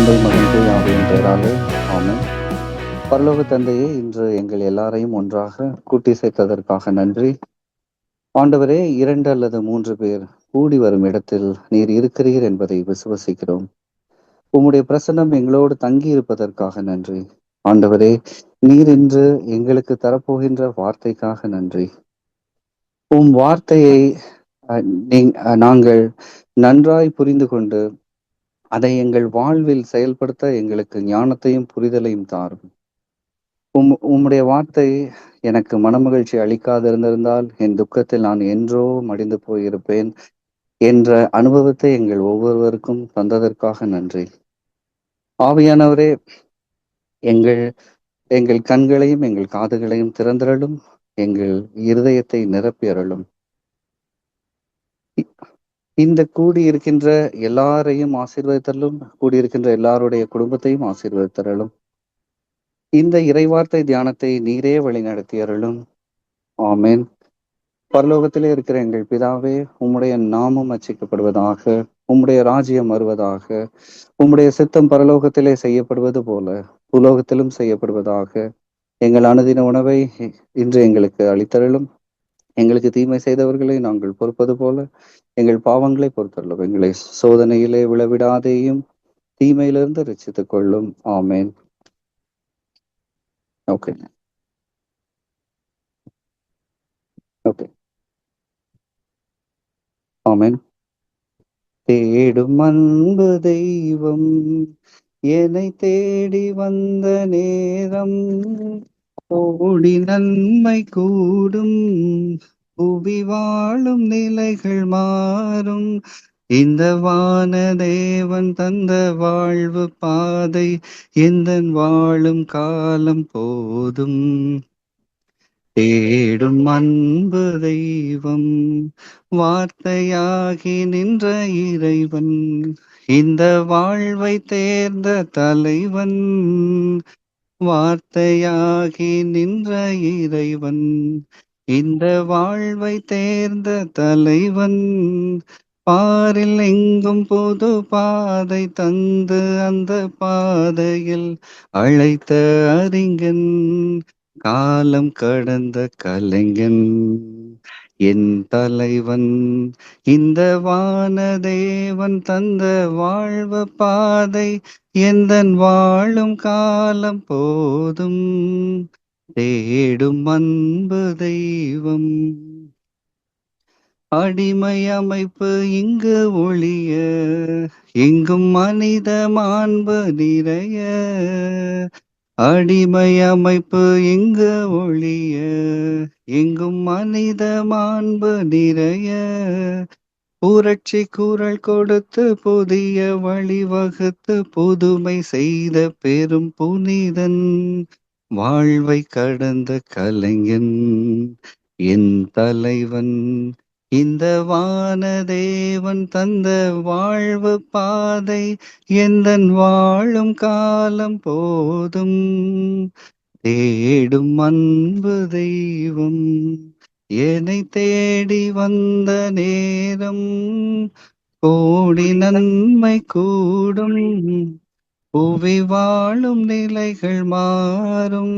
தந்தை, மகன், தூய் ஆவியின் பெயராலே ஆமென். பரலோக தந்தையே, இன்று எங்கள் எல்லாரையும் ஒன்றாக கூட்டி சேர்த்ததற்காக நன்றி. ஆண்டவரே, 2 அல்லது 3 பேர் கூடி வரும் இடத்தில் நீர் இருக்கிறீர் என்பதை விசுவசிக்கிறோம். உம்முடைய பிரசன்னம் எங்களோடு தங்கி இருப்பதற்காக நன்றி. ஆண்டவரே, நீர் இன்று எங்களுக்கு தரப்போகின்ற வார்த்தைக்காக நன்றி. உம் வார்த்தையை நாங்கள் நன்றாய் புரிந்து கொண்டு அதை எங்கள் வாழ்வில் செயல்படுத்த எங்களுக்கு ஞானத்தையும் புரிதலையும் தாரும். உம்முடைய வார்த்தை எனக்கு மனமகிழ்ச்சி அளிக்காதிருந்திருந்தால் என் துக்கத்தில் நான் என்றோ மடிந்து போயிருப்பேன் என்ற அனுபவத்தை எங்கள் ஒவ்வொருவருக்கும் தந்ததற்காக நன்றி. ஆவியானவரே, எங்கள் எங்கள் கண்களையும் எங்கள் காதுகளையும் திறந்திரலும், எங்கள் இருதயத்தை நிரப்பியறலும். இந்த கூடியிருக்கின்ற எல்லாரையும் ஆசீர்வதித்தரலும், கூடியிருக்கின்ற எல்லாருடைய குடும்பத்தையும் ஆசீர்வதித்தரலும். இந்த இறைவார்த்தை தியானத்தை நீரே வழிநடத்தியருளும். ஆமென். பரலோகத்திலே இருக்கிற எங்கள் பிதாவே, உம்முடைய நாமம் அர்ச்சிக்கப்படுவதாக, உம்முடைய ராஜ்யம் வருவதாக, உம்முடைய சித்தம் பரலோகத்திலே செய்யப்படுவது போல பூலோகத்திலும் செய்யப்படுவதாக. எங்கள் அனுதின உணவை இன்று எங்களுக்கு அளித்தருளும். எங்களுக்கு தீமை செய்தவர்களை நாங்கள் பொறுப்பது போல எங்கள் பாவங்களை பொறுத்தருளும். எங்களை சோதனையிலே விழவிடாதேயும் தீமையிலிருந்து ரட்சித்துக் கொள்ளும். ஆமென். ஓகே ஓகே ஆமென். தேடும் அன்பு தெய்வம் என்னை தேடி வந்த நேரம், ஓடி நன்மை கூடும், புவி வாழும் நிலைகள் மாறும். இந்த வான தேவன் தந்த வாழ்வு பாதை எந்தன் வாழும் காலம் போதும். தேடும் அன்பு தெய்வம் வார்த்தையாகி நின்ற இறைவன், இந்த வாழ்வை தேர்ந்த தலைவன். வார்த்தையாகி நின்ற இறைவன், இந்த வாழ்வை தேர்ந்த தலைவன். பாரில் எங்கும் புது பாதை தந்து அந்த பாதையில் அழைத்த அறிஞன், காலம் கடந்த கலைஞன் என் தலைவன். இந்த வானதேவன் தந்த வாழ்வு பாதை எந்தன் வாழும் காலம் போதும். தேடும் அன்பு தெய்வம். அடிமை அமைப்பு இங்கு ஒளிய, எங்கும் மனித மாண்பு நிறைய. அடிமை அமைப்பு இங்கு ஒளிய, எங்கும் மனித மாண்பு நிறைய. புரட்சி குரல் கொடுத்து புதிய வழிவகுத்து புதுமை செய்த பெரும் புனிதன், வாழ்வை கடந்த கலைஞன் என் தலைவன். இந்த வானதேவன் தந்த வாழ்வு பாதை எந்தன் வாழும் காலம் போதும். தேடும் அன்பு தெய்வம் என்னை தேடி வந்த நேரம், கோடி நன்மை கூடும், புவி வாழும் நிலைகள் மாறும்.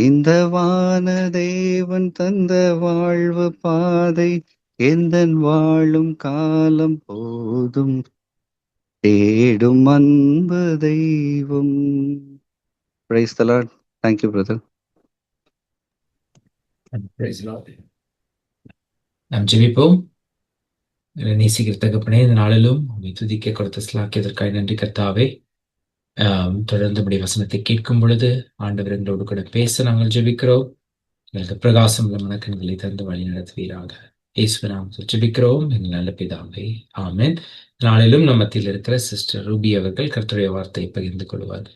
இந்த வானதேவன் தந்த வாழ்வு பாதை எந்தன் வாழும் காலம் போதும். தேடும் அன்பு தெய்வம். Praise the Lord. Thank you, brother. Praise the Lord. நாம் ஜெபிப்போம். நேசிக்கிற தகப்பனே, இந்த நாளிலும் உம்மை துதிக்க கொடுத்த ஸ்லாக்கியதற்காக நன்றி கர்த்தாவே. தொடர்ந்து உம்முடைய வசனத்தை கேட்கும் பொழுது ஆண்டவர் எங்களோடு கூட பேச நாங்கள் ஜெபிக்கிறோம். எங்களுக்கு பிரகாசம் உள்ள மனக்கண்களை தந்து வழி நடத்துவீராக. இயேசுவின் நாமத்தில் ஜெபிக்கிறோம் எங்கள் நல்ல பிதாவே, ஆமென். நாளிலும் நம்ம மத்தியில் இருக்கிற சிஸ்டர் ரூபி அவர்கள் கர்த்தருடைய வார்த்தையை பகிர்ந்து கொள்வார்.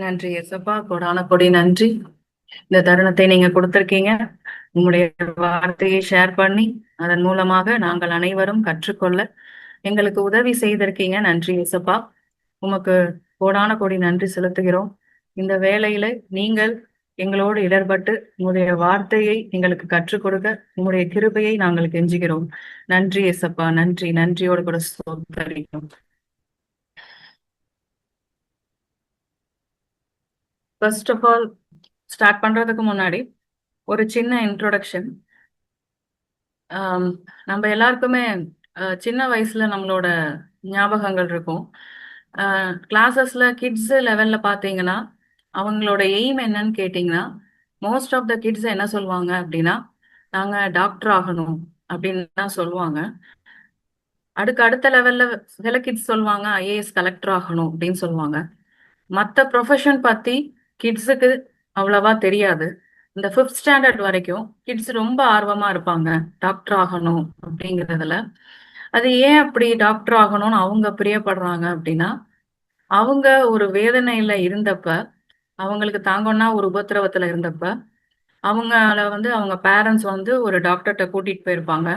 நன்றி இயேசப்பா, கொடான கொடி நன்றி. இந்த தருணத்தை நீங்க கொடுத்திருக்கீங்க. உங்களுடைய வார்த்தையை ஷேர் பண்ணி அதன் மூலமாக நாங்கள் அனைவரும் கற்றுக்கொள்ள எங்களுக்கு உதவி செய்திருக்கீங்க. நன்றி இயேசப்பா, உமக்கு கோடான கோடி நன்றி செலுத்துகிறோம். இந்த வேளையில நீங்கள் எங்களோடு இடர்பட்டு உம்முடைய வார்த்தையை எங்களுக்கு கற்றுக் கொடுக்க உம்முடைய கிருபையை நாங்கள் கெஞ்சுகிறோம். நன்றி ஏசப்பா, நன்றி. நன்றியோடு கூட ஸ்தோத்தரிக்கிறோம். ஃபர்ஸ்ட் ஆஃப் ஆல் ஸ்டார்ட் பண்றதுக்கு முன்னாடி ஒரு சின்ன இன்ட்ரோடக்ஷன். நம்ம எல்லாருக்குமே சின்ன வயசுல நம்மளோட ஞாபகங்கள் இருக்கும். கிளாஸஸ்ல கிட்ஸ் லெவல்ல பார்த்தீங்கன்னா அவங்களோட எய்ம் என்னன்னு கேட்டிங்கன்னா மோஸ்ட் ஆஃப் த கிட்ஸ் என்ன சொல்லுவாங்க அப்படின்னா நாங்கள் டாக்டர் ஆகணும் அப்படின்னு தான் சொல்லுவாங்க. அதுக்கு அடுத்த லெவல்ல சில கிட்ஸ் சொல்லுவாங்க ஐஏஎஸ் கலெக்டர் ஆகணும் அப்படின்னு சொல்லுவாங்க. மற்ற ப்ரொஃபஷன் பற்றி கிட்ஸுக்கு அவ்வளவா தெரியாது. இந்த 5th ஸ்டாண்டர்ட் வரைக்கும் கிட்ஸ் ரொம்ப ஆர்வமா இருப்பாங்க டாக்டர் ஆகணும் அப்படிங்கிறதுல. அது ஏன் அப்படி டாக்டர் ஆகணும்னு அவங்க பிரியப்படுறாங்க அப்படின்னா அவங்க ஒரு வேதனையில இருந்தப்ப, அவங்களுக்கு தாங்கன்னா ஒரு உபத்திரவத்துல இருந்தப்ப, அவங்கள அவங்க பேரண்ட்ஸ் ஒரு டாக்டர்ட்ட கூட்டிட்டு போயிருப்பாங்க.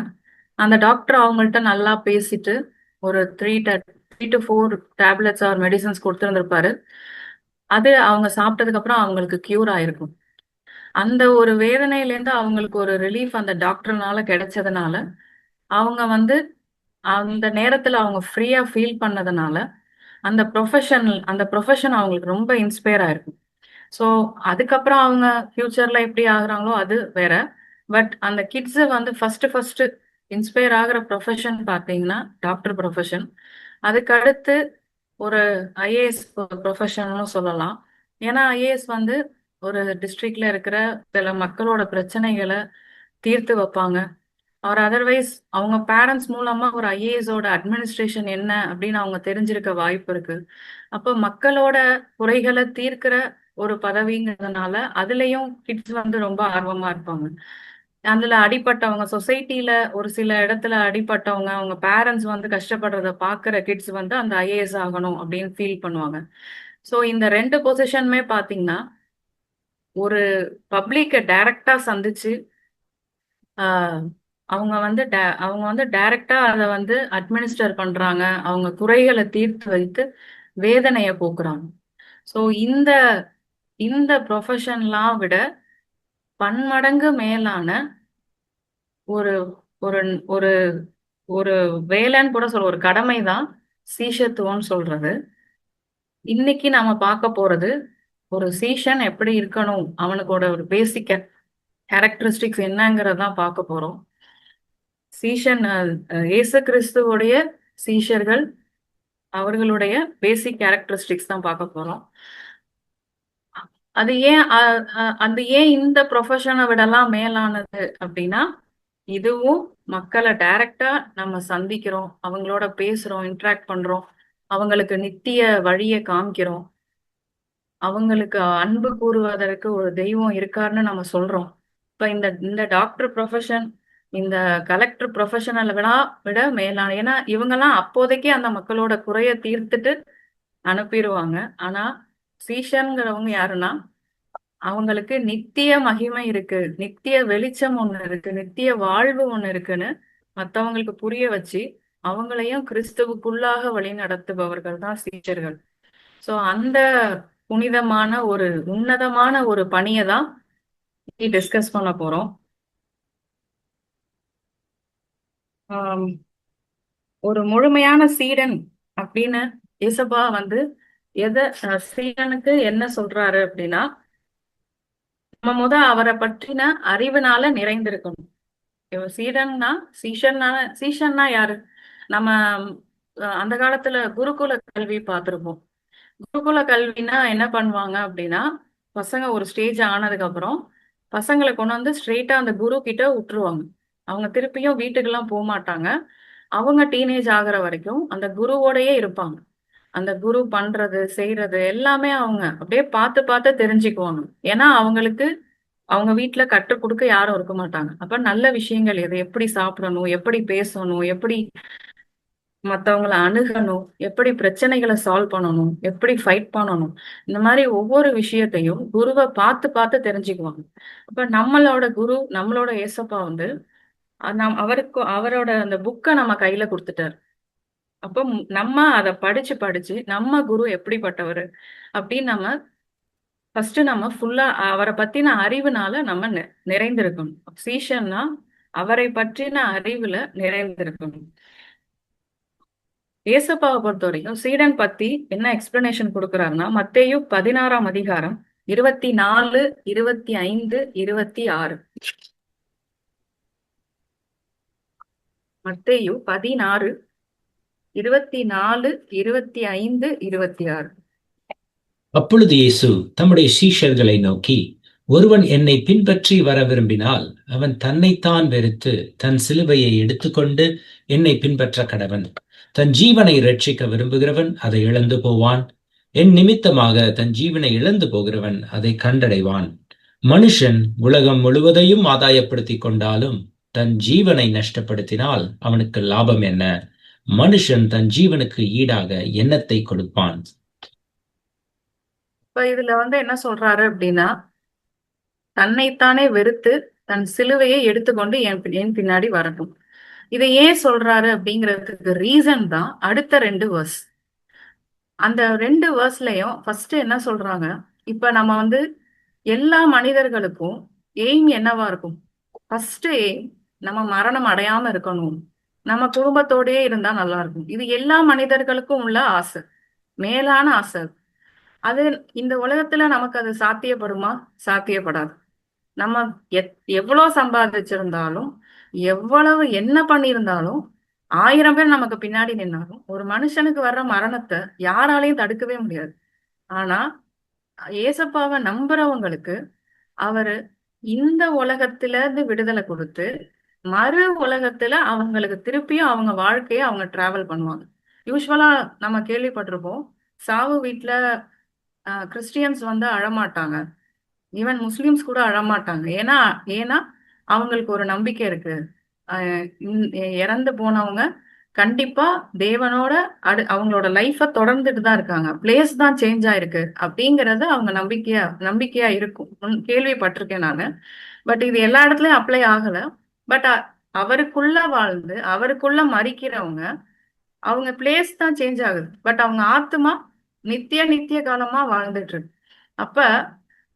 அந்த டாக்டர் அவங்கள்ட்ட நல்லா பேசிட்டு ஒரு 3 to 4 டேப்லெட்ஸ் ஆர் மெடிசன்ஸ் கொடுத்துருந்துருப்பாரு. அது அவங்க சாப்பிட்டதுக்கு அப்புறம் அவங்களுக்கு கியூர் ஆயிருக்கும். அந்த ஒரு வேதனையிலேருந்து அவங்களுக்கு ஒரு ரிலீஃப் அந்த டாக்டர்னால கிடைச்சதுனால, அவங்க அந்த நேரத்துல அவங்க ஃப்ரீயா ஃபீல் பண்ணதுனால, அந்த ப்ரொஃபஷன் அவங்களுக்கு ரொம்ப இன்ஸ்பயர் ஆயிருக்கும். ஸோ அதுக்கப்புறம் அவங்க ஃபியூச்சர்ல எப்படி ஆகுறாங்களோ அது வேற. பட் அந்த கிட்ஸ் ஃபர்ஸ்ட் இன்ஸ்பயர் ஆகுற ப்ரொஃபஷன் பார்த்தீங்கன்னா டாக்டர் ப்ரொஃபஷன். அதுக்கு அடுத்து ஒரு ஐஏஎஸ் ப்ரொஃபஷன்னு சொல்லலாம். ஏன்னா ஐஏஎஸ் ஒரு டிஸ்ட்ரிக்ட்ல இருக்கிற சில மக்களோட பிரச்சனைகளை தீர்த்து வைப்பாங்க. ஆர் அதர்வைஸ் அவங்க பேரண்ட்ஸ் மூலமா ஒரு ஐஏஎஸோட அட்மினிஸ்ட்ரேஷன் என்ன அப்படின்னு அவங்க தெரிஞ்சிருக்க வாய்ப்பு இருக்கு. அப்போ மக்களோட குறைகளை தீர்க்கிற ஒரு பதவிங்கிறதுனால அதுலயும் கிட்ஸ் ரொம்ப ஆர்வமா இருப்பாங்க. அதுல அடிப்பட்டவங்க சொசைட்டில ஒரு சில இடத்துல அடிப்பட்டவங்க அவங்க பேரண்ட்ஸ் கஷ்டப்படுறத பாக்குற கிட்ஸ் அந்த ஐஏஎஸ் ஆகணும் அப்படின்னு ஃபீல் பண்ணுவாங்க. ஸோ இந்த 2 பொசிஷனுமே பாத்தீங்கன்னா ஒரு பப்ளிக்கை டைரக்டா சந்திச்சு அவங்க டைரக்டா அதை அட்மினிஸ்டர் பண்றாங்க. அவங்க குறைகளை தீர்த்து வைத்து வேதனையை போக்குறாங்க. ஸோ இந்த இந்த ப்ரொஃபஷன்லாம் விட பன்மடங்கு மேலான ஒரு ஒரு ஒரு ஒரு வேலைன்னு கூட சொல்ல ஒரு கடமை தான் சீஷத்துவம்னு சொல்றது. இன்னைக்கு நாம பார்க்க போறது ஒரு சீஷன் எப்படி இருக்கணும், அவனுக்கோட ஒரு பேசிக் கேரக்டரிஸ்டிக்ஸ் என்னங்கிறதான் பார்க்க போறோம். சீஷன் இயேசு கிறிஸ்துவோடைய சீஷர்கள் அவர்களுடைய பேசிக் கேரக்டரிஸ்டிக்ஸ் தான் பார்க்க போறோம். அது ஏன் இந்த ப்ரொஃபஷனை விடலாம் மேலானது அப்படின்னா இதுவும் மக்களை டைரக்டா நம்ம சந்திக்கிறோம், அவங்களோட பேசுறோம், இன்ட்ராக்ட் பண்றோம், அவங்களுக்கு நித்திய வழியை காமிக்கிறோம், அவங்களுக்கு அன்பு கூறுவதற்கு ஒரு தெய்வம் இருக்காருன்னு நம்ம சொல்றோம். இப்ப இந்த டாக்டர் ப்ரொஃபஷன் இந்த கலெக்டர் ப்ரொஃபஷனல் விட மேலான. ஏன்னா இவங்கெல்லாம் அப்போதைக்கு அந்த மக்களோட குறைய தீர்த்துட்டு அனுப்பிடுவாங்க. ஆனா சீஷன்கிறவங்க யாருன்னா அவங்களுக்கு நித்திய மகிமை இருக்கு, நித்திய வெளிச்சம் ஒண்ணு இருக்கு, நித்திய வாழ்வு ஒண்ணு இருக்குன்னு மத்தவங்களுக்கு புரிய வச்சு அவங்களையும் கிறிஸ்துவுக்குள்ளாக வழி நடத்துபவர்கள் தான் சீஷர்கள். சோ அந்த புனிதமான ஒரு உன்னதமான ஒரு பணியை தான் டிஸ்கஸ் பண்ண போறோம். ஒரு முழுமையான சீடன் அப்படின்னு இயேசப்பா எதை சீடனுக்கு என்ன சொல்றாரு அப்படின்னா நம்ம அவரை பற்றின அறிவுனால நிறைந்திருக்கணும். சீஷன்னா யாரு? நம்ம அந்த காலத்துல குருகுல கல்வி பார்த்திருப்போம். குருகுல கல்வினா என்ன பண்ணுவாங்க அப்படின்னா பசங்க ஒரு ஸ்டேஜ் ஆனதுக்கு அப்புறம் பசங்களை கொண்டு ஸ்ட்ரெயிட்டா அந்த குரு கிட்ட விட்டுருவாங்க. அவங்க திருப்பியும் வீட்டுக்கெல்லாம் போக மாட்டாங்க. அவங்க டீனேஜ் ஆகுற வரைக்கும் அந்த குருவோடயே இருப்பாங்க. அந்த குரு பண்றது செய்யறது எல்லாமே அவங்க அப்படியே பார்த்து பார்த்து தெரிஞ்சுக்குவாங்க. ஏன்னா அவங்களுக்கு அவங்க வீட்டுல கற்றுக் கொடுக்க யாரும் இருக்க மாட்டாங்க. அப்ப நல்ல விஷயங்கள் எது, எப்படி சாப்பிடணும், எப்படி பேசணும், எப்படி மத்தவங்களை அணுகணும், எப்படி பிரச்சனைகளை சால்வ் பண்ணணும், எப்படி ஃபைட் பண்ணணும், இந்த மாதிரி ஒவ்வொரு விஷயத்தையும் குருவை பார்த்து பார்த்து தெரிஞ்சுக்குவாங்க. அப்ப நம்மளோட குரு நம்மளோட ஏசப்பா அவரோட அந்த புக்கை நம்ம கையில கொடுத்துட்டாரு. அப்போ நம்ம அதை படிச்சு படிச்சு நம்ம குரு எப்படிப்பட்டவர் அப்படின்னு நம்ம ஃபர்ஸ்ட் நம்ம ஃபுல்லா அவரை பத்தின அறிவுனால நம்ம நிறைந்திருக்கணும். சீஷன்னா அவரை பற்றின அறிவுல நிறைந்திருக்கணும். ஏசப்பாவை பொறுத்த வரைக்கும் சீடன் பத்தி என்ன எக்ஸ்பிளனேஷன் கொடுக்கிறாருன்னா, மத்தேயு 16ஆம் அதிகாரம் 24, 25, 26. மத்தேயு 16, 24, 25, 26. அப்பொழுது இயேசு தம்முடைய சீஷர்களை நோக்கி, ஒருவன் என்னை பின்பற்றி வர விரும்பினால் அவன் தன்னைத்தான் வெறுத்து தன் சிலுவையை எடுத்துக்கொண்டு என்னை பின்பற்ற கடவன். தன் ஜீவனை ரட்சிக்க விரும்புகிறவன் அதை இழந்து போவான். என் நிமித்தமாக தன் ஜீவனை இழந்து போகிறவன் அதை கண்டடைவான். மனுஷன் உலகம் முழுவதையும் ஆதாயப்படுத்திக் கொண்டாலும் தன் ஜீவனை நஷ்டப்படுத்தினால் அவனுக்கு லாபம் என்ன? மனுஷன் தன் ஜீவனுக்கு ஈடாக என்னத்தை கொடுப்பான்? இப்ப இதுல என்ன சொல்றாரு அப்படின்னா, தன்னைத்தானே வெறுத்து தன் சிலுவையை எடுத்துக்கொண்டு என் பின்னாடி வரட்டும். இதை ஏன் சொல்றாரு அப்படிங்கிறதுக்கு ரீசன் தான் அடுத்த 2 வேர்ஸ். அந்த 2 வேர்ஸ்லயும் ஃபர்ஸ்ட் என்ன சொல்றாங்க, இப்ப நம்ம எல்லா மனிதர்களுக்கும் எய்ம் என்னவா இருக்கும்? ஃபர்ஸ்ட் எய்ம் நம்ம மரணம் அடையாம இருக்கணும், நம்ம குடும்பத்தோடயே இருந்தா நல்லா இருக்கும். இது எல்லா மனிதர்களுக்கும் உள்ள ஆசை, மேலான ஆசை. அது இந்த உலகத்துல நமக்கு அது சாத்தியப்படுமா? சாத்தியப்படாது. நம்ம எவ்வளவு சம்பாதிச்சிருந்தாலும், எவ்வளவு என்ன பண்ணியிருந்தாலும், 1000 பேர் நமக்கு பின்னாடி நின்னாலும் ஒரு மனுஷனுக்கு வர்ற மரணத்தை யாராலையும் தடுக்கவே முடியாது. ஆனா ஏசப்பாவை நம்புறவங்களுக்கு அவரு இந்த உலகத்துல இருந்து விடுதலை கொடுத்து மறு உலகத்துல அவங்களுக்கு திருப்பியும் அவங்க வாழ்க்கைய அவங்க டிராவல் பண்ணுவாங்க. யூஸ்வலா நம்ம கேள்விப்பட்டிருப்போம், சாவு வீட்டுல கிறிஸ்டியன்ஸ் அழமாட்டாங்க, ஈவன் முஸ்லிம்ஸ் கூட அழமாட்டாங்க. ஏன்னா ஏன்னா அவங்களுக்கு ஒரு நம்பிக்கை இருக்கு, இறந்து போனவங்க கண்டிப்பா தேவனோட அவங்களோட லைஃப தொடர்ந்துட்டு தான் இருக்காங்க, பிளேஸ் தான் சேஞ்ச் ஆயிருக்கு அப்படிங்கறது அவங்க நம்பிக்கையா இருக்கும். கேள்விப்பட்டிருக்கேன் நானு. பட் இது எல்லா இடத்துலயும் அப்ளை ஆகல. பட் அவருக்குள்ள வாழ்ந்து அவருக்குள்ள மறிக்கிறவங்க, அவங்க பிளேஸ் தான் சேஞ்ச் ஆகுது, பட் அவங்க ஆத்மா நித்திய காலமா வாழ்ந்துட்டு இருக்கு. அப்ப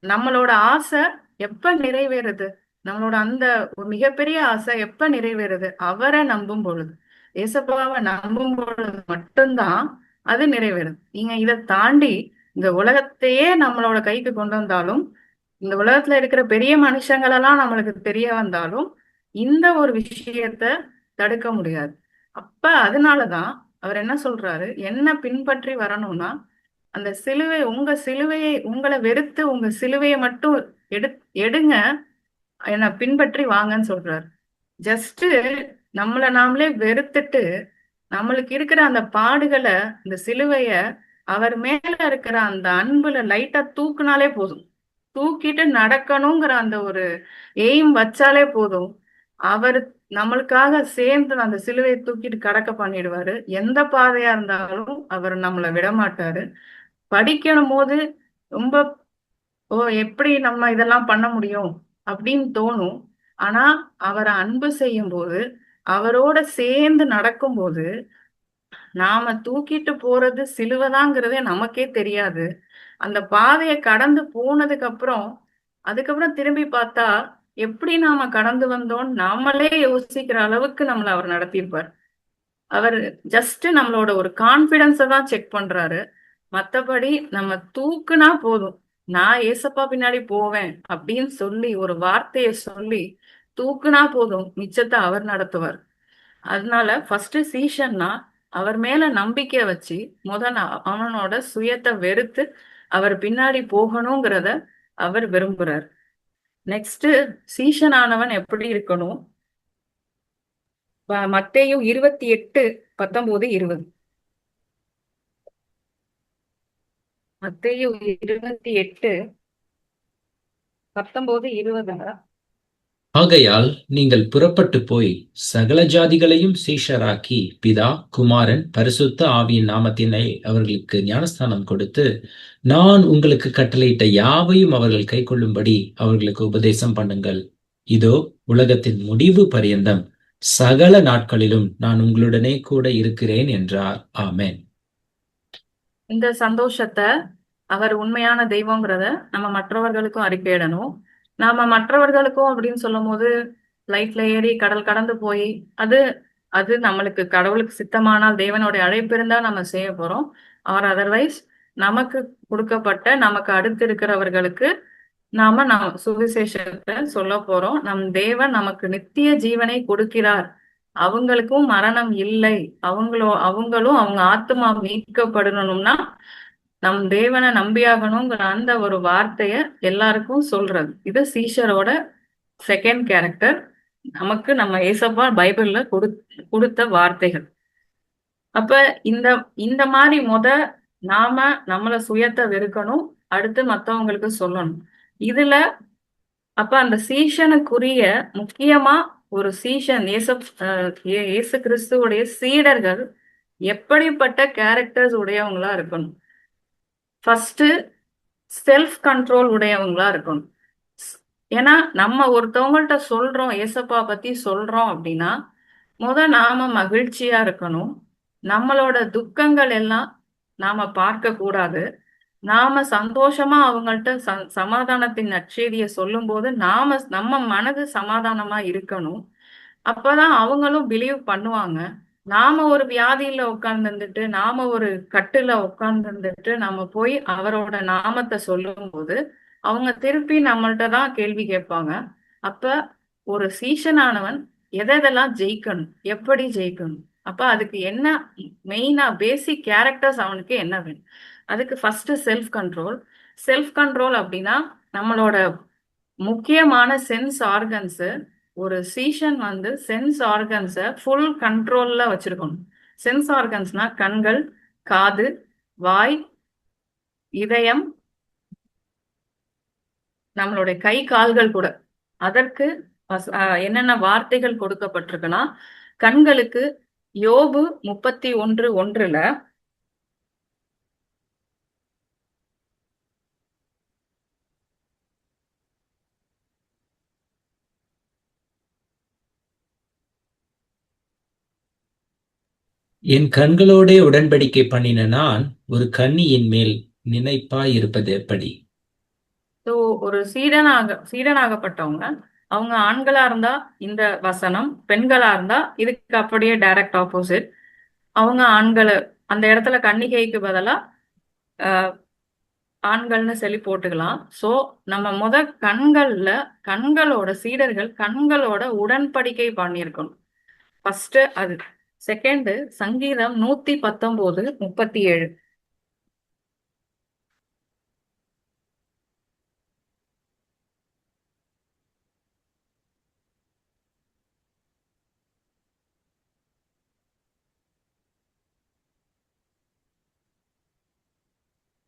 நம்மளோட ஆசை எப்ப நிறைவேறுது? நம்மளோட அந்த மிகப்பெரிய ஆசை எப்ப நிறைவேறுது? அவரை நம்பும் பொழுது, ஏசப்பாவை நம்பும் பொழுது மட்டும்தான் அது நிறைவேறுது. நீங்க இதை தாண்டி இந்த உலகத்தையே நம்மளோட கைக்கு கொண்டு வந்தாலும், இந்த உலகத்துல இருக்கிற பெரிய மனுஷங்களெல்லாம் நம்மளுக்கு தெரிய வந்தாலும் இந்த ஒரு விஷயத்த தடுக்க முடியாது. அப்ப அதனாலதான் அவர் என்ன சொல்றாரு, என்ன பின்பற்றி வரணும்னா அந்த சிலுவை, உங்களை வெறுத்து உங்க சிலுவையை மட்டும் எடுங்க, என்ன பின்பற்றி வாங்கன்னு சொல்றாரு. ஜஸ்ட் நம்மளை நாமளே வெறுத்துட்டு நம்மளுக்கு இருக்கிற அந்த பாடுகளை, இந்த சிலுவைய அவர் மேல இருக்கிற அந்த அன்புல லைட்டா தூக்குனாலே போதும், தூக்கிட்டு நடக்கணுங்கிற அந்த ஒரு எய்ம் வச்சாலே போதும், அவர் நம்மளுக்காக சேர்ந்து அந்த சிலுவையை தூக்கிட்டு கடக்க பண்ணிடுவாரு. எந்த பாதையா இருந்தாலும் அவர் நம்மளை விடமாட்டாரு. படிக்கணும் போது ரொம்ப எப்படி நம்ம இதெல்லாம் பண்ண முடியும் அப்படின்னு தோணும். ஆனா அவரை அன்பு செய்யும் போது, அவரோட சேர்ந்து நடக்கும்போது, நாம தூக்கிட்டு போறது சிலுவைதாங்கிறதே நமக்கே தெரியாது. அந்த பாதையை கடந்து போனதுக்கு அப்புறம் அதுக்கப்புறம் திரும்பி பார்த்தா எப்படி நாம கடந்து வந்தோம்னு நாமளே யோசிக்கிற அளவுக்கு நம்மளை அவர் நடத்தியிருப்பார். அவர் ஜஸ்ட் நம்மளோட ஒரு கான்பிடன்ஸை தான் செக் பண்றாரு. மத்தபடி நம்ம தூக்குனா போதும், நான் ஏசப்பா பின்னாடி போவேன் அப்படின்னு சொல்லி ஒரு வார்த்தைய சொல்லி தூக்குனா போதும், மிச்சத்தை அவர் நடத்துவார். அதனால ஃபர்ஸ்ட் சீஷன்னா அவர் மேல நம்பிக்கை வச்சு அவனோட சுயத்தை வெறுத்து அவர் பின்னாடி போகணுங்கிறத அவர் விரும்புறார். நெக்ஸ்ட் சீஷனானவன் எப்படி இருக்கணும்? மத்தேயு 28, 19, 20. மத்தேயு 28, 19, 20. ஆகையால் நீங்கள் புறப்பட்டு போய் சகல ஜாதிகளையும் சீஷராக்கி பிதா, குமாரன், பரிசுத்த ஆவியின் நாமத்தினை அவர்களுக்கு ஞானஸ்தானம் கொடுத்து, நான் உங்களுக்கு கட்டளையிட்ட யாவையும் அவர்கள் கை கொள்ளும்படி அவர்களுக்கு உபதேசம் பண்ணுங்கள். இதோ உலகத்தின் முடிவு பரியந்தம் சகல நாட்களிலும் நான் உங்களுடனே கூட இருக்கிறேன் என்றார். ஆமென். இந்த சந்தோஷத்தை அவர் உண்மையான தெய்வங்கிறத நம்ம மற்றவர்களுக்கும் அறிக்கையிடணும். நாம மற்றவர்களுக்கும் அப்படின்னு சொல்லும் போது லைஃப்ல ஏறி கடல் கடந்து போய் அது அது நம்மளுக்கு கடவுளுக்கு சித்தமானால் தேவனுடைய அழைப்பு இருந்தா நம்ம செய்ய போறோம். ஆர் அதர்வைஸ் நமக்கு கொடுக்கப்பட்ட நமக்கு அடுத்து இருக்கிறவர்களுக்கு நாம சுவிசேஷத்தை சொல்ல போறோம். நம் தேவன் நமக்கு நித்திய ஜீவனை கொடுக்கிறார், அவங்களுக்கும் மரணம் இல்லை, அவங்களும் அவங்க ஆத்மா மீட்கப்படணும்னா நம் தேவனை நம்பியாகணுங்கிற அந்த ஒரு வார்த்தைய எல்லாருக்கும் சொல்றது. இது சீஷரோட செகண்ட் கேரக்டர். நமக்கு நம்ம ஏசப்பா பைபிள்ல கொடுத்த வார்த்தைகள். அப்ப இந்த இந்த மாதிரி நாம நம்மள சுயத்தை வெறுக்கணும், அடுத்து மத்தவங்களுக்கு சொல்லணும். இதுல அப்ப அந்த சீஷனுக்குரிய முக்கியமா ஒரு சீஷன் இயேசு கிறிஸ்துவுடைய சீடர்கள் எப்படிப்பட்ட கேரக்டர்ஸ் உடையவங்களா இருக்கணும்? ஃபர்ஸ்ட் செல்ஃப் கண்ட்ரோல் உடையவங்களா இருக்கணும். ஏன்னா நம்ம ஒருத்தவங்கள்ட்ட சொல்றோம், ஏசப்பா பத்தி சொல்றோம் அப்படின்னா நாம மகிழ்ச்சியா இருக்கணும். நம்மளோட துக்கங்கள் எல்லாம் நாம பார்க்க கூடாது. நாம சந்தோஷமா அவங்கள்ட்ட சமாதானத்தின் நற்செய்தியை சொல்லும் போது நம்ம மனது சமாதானமா இருக்கணும். அப்பதான் அவங்களும் பிலீவ் பண்ணுவாங்க. நாம ஒரு வியாதியில உட்கார்ந்துட்டு, நாம ஒரு கட்டுல உட்கார்ந்துட்டு நாம போய் அவரோட நாமத்தை சொல்லும் போது அவங்க திருப்பி நம்மள்ட்ட தான் கேள்வி கேட்பாங்க. அப்ப ஒரு சீஷனானவன் எதெல்லாம் ஜெயிக்கணும், எப்படி ஜெயிக்கணும், அப்ப அதுக்கு என்ன மெயினா பேசிக் கேரக்டர்ஸ் அவனுக்கு என்ன வேணும்? அதுக்கு first self control. Self control அப்படின்னா நம்மளோட முக்கியமான சென்ஸ் ஆர்கன்ஸ். ஒரு சீஷன் சென்ஸ் ஆர்கன்ஸை ஃபுல் கண்ட்ரோல்ல வச்சிருக்கணும். சென்ஸ் ஆர்கன்ஸ்னா கண்கள், காது, வாய், இதயம், நம்மளுடைய கை கால்கள் கூட. அதற்கு என்னென்ன வார்த்தைகள் கொடுக்கப்பட்டிருக்குன்னா, கண்களுக்கு யோபு 31:1 என் கண்களோடே உடன்படிக்கை பண்ணின நான் ஒரு கன்னியின் மேல் நினைப்பாய் இருப்பது எப்படி? ஸோ ஒரு சீடனாகப்பட்டவங்க, அவங்க ஆண்களா இருந்தா இந்த வசனம், பெண்களா இருந்தா இதுக்கு அப்படியே டைரக்ட் ஆப்போசிட். அவங்க ஆண்களை அந்த இடத்துல கன்னிகைக்கு பதிலா ஆண்கள்னு சொல்லி போட்டுக்கலாம். சோ நம்ம கண்களோட சீடர்கள் கண்களோட உடன்படிக்கை பண்ணியிருக்கணும். ஃபர்ஸ்ட் அது. செகண்ட் சங்கீதம் 119:37.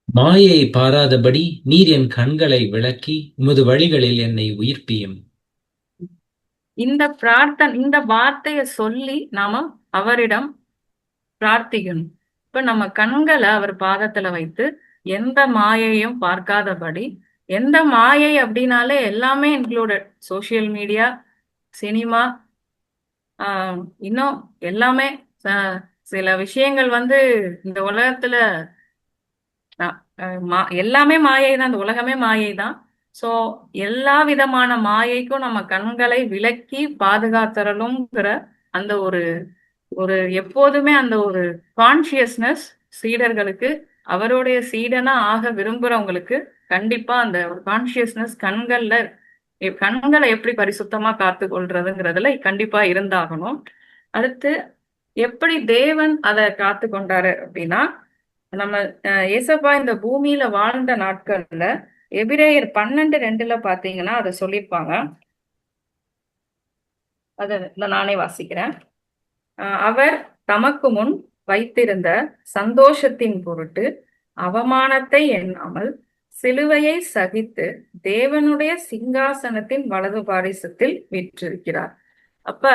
மாயை பாராதபடி நீர் என் கண்களை விளக்கி உமது வழிகளில் என்னை உயிர்ப்பியும். இந்த வார்த்தைய சொல்லி நாம அவரிடம் பிரார்த்திக்கணும். இப்ப நம்ம கண்களை அவர் பாதத்துல வைத்து எந்த மாயையும் பார்க்காதபடி, எந்த மாயை அப்படின்னாலே எல்லாமே இன்க்ளூடட், சோசியல் மீடியா, சினிமா, இன்னும் எல்லாமே. சில விஷயங்கள் இந்த உலகத்துல எல்லாமே மாயை தான், இந்த உலகமே மாயை தான். சோ எல்லா விதமான மாயைக்கும் நம்ம கண்களை விலக்கி பாதுகாத்தரலும்ங்கிற அந்த ஒரு எப்போதுமே அந்த ஒரு கான்சியஸ்னஸ் சீடர்களுக்கு, அவருடைய சீடனா ஆக விரும்புறவங்களுக்கு கண்டிப்பா அந்த ஒரு கான்சியஸ்னஸ் கண்களை எப்படி பரிசுத்தமா காத்து கொள்றதுங்கிறதுல கண்டிப்பா இருந்தாகணும். அடுத்து எப்படி தேவன் அதை காத்து கொண்டாரு அப்படின்னா, நம்ம ஏசப்பா இந்த பூமியில வாழ்ந்த நாட்கள்ல எபிரேயர் 12:2 பாத்தீங்கன்னா அதை சொல்லியிருப்பாங்க. அதை நானே வாசிக்கிறேன். அவர் தமக்கு முன் வைத்திருந்த சந்தோஷத்தின் பொருட்டு அவமானத்தை எண்ணாமல் சிலுவையை சகித்து தேவனுடைய சிங்காசனத்தின் வலது பாரிசத்தில் வீற்றிருக்கிறார். அப்ப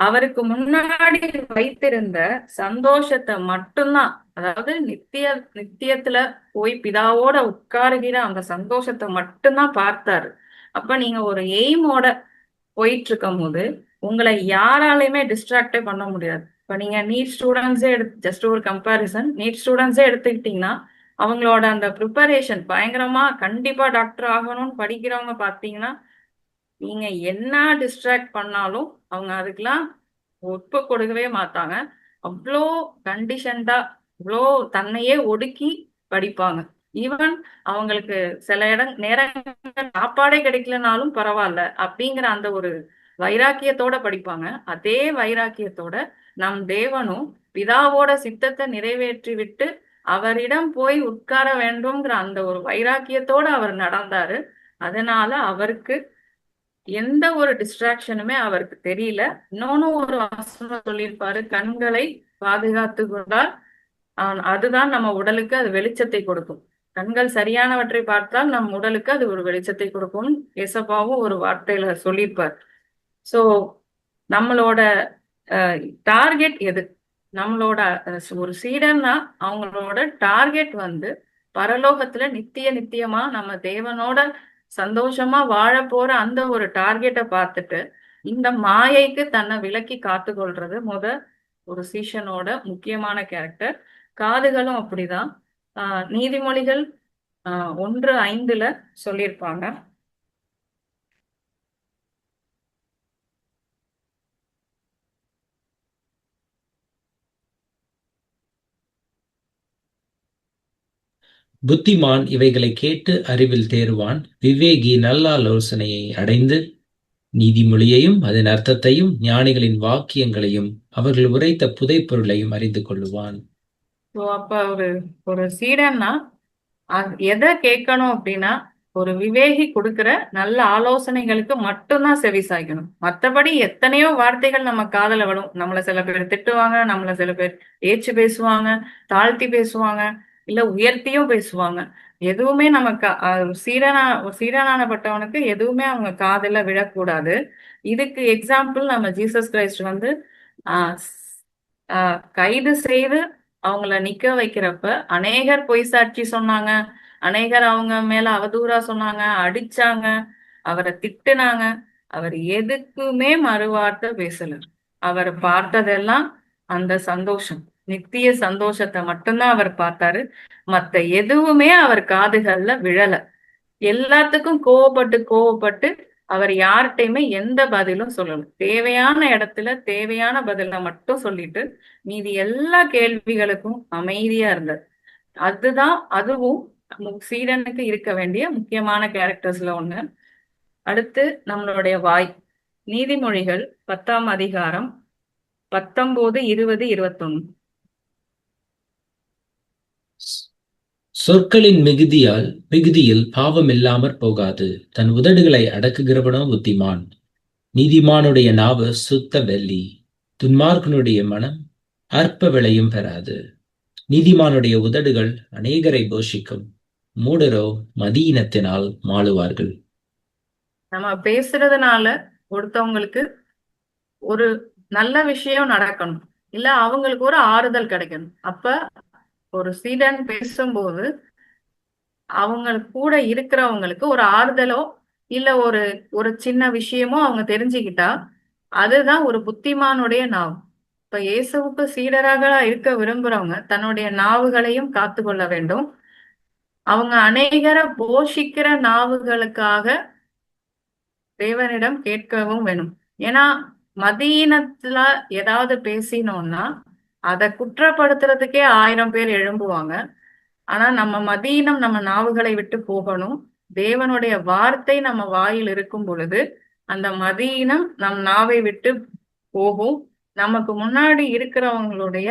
அவருக்கு முன்னாடி வைத்திருந்த சந்தோஷத்தை மட்டும்தான், அதாவது நித்தியத்துல போய் பிதாவோட உட்காருகிற அந்த சந்தோஷத்தை மட்டும்தான் பார்த்தாரு. அப்ப நீங்க ஒரு எய்மோட போயிட்டு போது உங்களை யாராலையுமே டிஸ்ட்ராக்டே பண்ண முடியாது. இப்ப நீங்க நீட் ஸ்டூடெண்ட்ஸே ஜஸ்ட் ஒரு கம்பேரிசன், நீட் ஸ்டூடெண்ட்ஸே எடுத்துக்கிட்டீங்கன்னா அவங்களோட அந்த ப்ரிப்பரேஷன் பயங்கரமா, கண்டிப்பா டாக்டர் ஆகணும்னு படிக்கிறவங்க பார்த்தீங்கன்னா, நீங்க என்ன டிஸ்ட்ராக்ட் பண்ணாலும் அவங்க அதுக்கெல்லாம் ஒப்பு கொடுக்கவே மாட்டாங்க. அவ்ளோ கண்டிஷன்டா, இவ்ளோ தன்னையே ஒடுக்கி படிப்பாங்க. ஈவன் அவங்களுக்கு சில நேரங்கள்ல சாப்பாடே கிடைக்கலனாலும் பரவால்ல அப்படிங்கிற அந்த ஒரு வைராக்கியத்தோட படிப்பாங்க. அதே வைராக்கியத்தோட நம் தேவனும் பிதாவோட சித்தத்தை நிறைவேற்றி விட்டு அவரிடம் போய் உட்கார வேண்டும்ங்கிற அந்த ஒரு வைராக்கியத்தோட அவர் நடந்தாரு. அதனால அவருக்கு எந்த ஒரு டிஸ்ட்ராக்ஷனுமே அவருக்கு தெரியல. இன்னொன்னு ஒரு வசனம் சொல்லியிருப்பாரு, கண்களை பாதுகாத்து கொண்டால் அதுதான் நம்ம உடலுக்கு அது வெளிச்சத்தை கொடுக்கும். கண்கள் சரியானவற்றை பார்த்தால் நம் உடலுக்கு அது ஒரு வெளிச்சத்தை கொடுக்கும். ஏசப்பாவும் ஒரு வார்த்தையில சொல்லியிருப்பார். சோ நம்மளோட டார்கெட் எது? நம்மளோட ஒரு சீடன்னா அவங்களோட டார்கெட் வந்து பரலோகத்துல நித்தியமா நம்ம தேவனோட சந்தோஷமா வாழ போற அந்த ஒரு டார்கெட்டை பார்த்துட்டு இந்த மாயைக்கு தன்னை விலக்கி காத்து கொள்றது ஒரு சீஷனோட முக்கியமான கேரக்டர். காதுகளும் அப்படிதான். நீதிமொழிகள் 1:5 சொல்லியிருப்பாங்க, புத்திமான் இவைகளை கேட்டு அறிவில் தேறுவான், விவேகி நல்ல ஆலோசனையை அடைந்து நீதிமொழியையும் அதன் அர்த்தத்தையும் ஞானிகளின் வாக்கியங்களையும் அவர்கள் உரைத்த புதைப்பொருளையும் அறிந்து கொள்ளுவான். அப்ப ஒரு சீடன்னா எதை கேட்கணும் அப்படின்னா, ஒரு விவேகி கொடுக்கிற நல்ல ஆலோசனைகளுக்கு மட்டும்தான் செவி சாய்க்கணும். மற்றபடி எத்தனையோ வார்த்தைகள் நம்ம காதல விடும். நம்மள சில பேர் திட்டுவாங்க, நம்மள சில பேர் ஏச்சு பேசுவாங்க, தாழ்த்தி பேசுவாங்க, இல்ல உயர்த்தியும் பேசுவாங்க. எதுவுமே நமக்கு சீடனானப்பட்டவனுக்கு எதுவுமே அவங்க காதல விழக்கூடாது. இதுக்கு எக்ஸாம்பிள் நம்ம ஜீசஸ் கிரைஸ்ட் வந்து கைது செய்து அவங்கள நிக்க வைக்கிறப்ப அநேகர் பொய் சாட்சி சொன்னாங்க, அநேகர் அவங்க மேல அவதூறா சொன்னாங்க, அடிச்சாங்க, அவரை திட்டுனாங்க. அவர் எதுக்குமே மறுவார்த்தை பேசல. அவர் பார்த்ததெல்லாம் அந்த சந்தோஷம், நித்திய சந்தோஷத்தை மட்டும்தான் அவர் பார்த்தாரு. மத்த எதுவுமே அவர் காதுகள்ல விழல. எல்லாத்துக்கும் கோவப்பட்டு அவர் யார்கிட்டயுமே எந்த பதிலும் சொல்லல. தேவையான இடத்துல தேவையான பதில மட்டும் சொல்லிட்டு மீதி எல்லா கேள்விகளுக்கும் அமைதியா இருந்தார். அதுவும் சீடனுக்கு இருக்க வேண்டிய முக்கியமான கேரக்டர்ஸ்ல ஒண்ணு. அடுத்து நம்மளுடைய வாய். நீதிமொழிகள் 10ஆம் அதிகாரம் 19, 20, 21. சொற்களின் மிகுதியில் பாவம் இல்லாமற் போகாது, தன் உதடுகளை அடக்குகிறவனோ புத்திமான். நீதிமானுடைய நாவு சுத்த வெள்ளி, துன்மார்க்கனுடைய மனம் அற்ப விலையும் பெறாது. நீதிமானுடைய உதடுகள் அநேகரை போஷிக்கும், மூடரோ மதியினத்தினால் மாளுவார்கள். நம்ம பேசுறதுனால ஒருத்தவங்களுக்கு ஒரு நல்ல விஷயம் நடக்கணும், இல்ல அவங்களுக்கு ஒரு ஆறுதல் கிடைக்கணும். அப்ப ஒரு சீடன் பேசும்போது அவங்க கூட இருக்கிறவங்களுக்கு ஒரு ஆறுதலோ இல்ல ஒரு சின்ன விஷயமோ அவங்க தெரிஞ்சுக்கிட்டா அதுதான் ஒரு புத்திமானுடைய நாவு. இப்ப இயேசுவுக்கு சீடராக இருக்க விரும்புறவங்க தன்னுடைய நாவுகளையும் காத்து கொள்ள வேண்டும். அவங்க அநேகரை போஷிக்கிற நாவுகளுக்காக தேவனிடம் கேட்கவும் வேணும். ஏன்னா மதியினத்துல ஏதாவது பேசினோம்னா அதை குற்றப்படுத்துறதுக்கே 1000 பேர் எழும்புவாங்க. ஆனா நம்ம மதியினம் நம்ம நாவுகளை விட்டு போகணும். தேவனுடைய வார்த்தை நம்ம வாயில் இருக்கும் பொழுது அந்த மதியினம் நம் நாவை விட்டு போகும். நமக்கு முன்னாடி இருக்கிறவங்களுடைய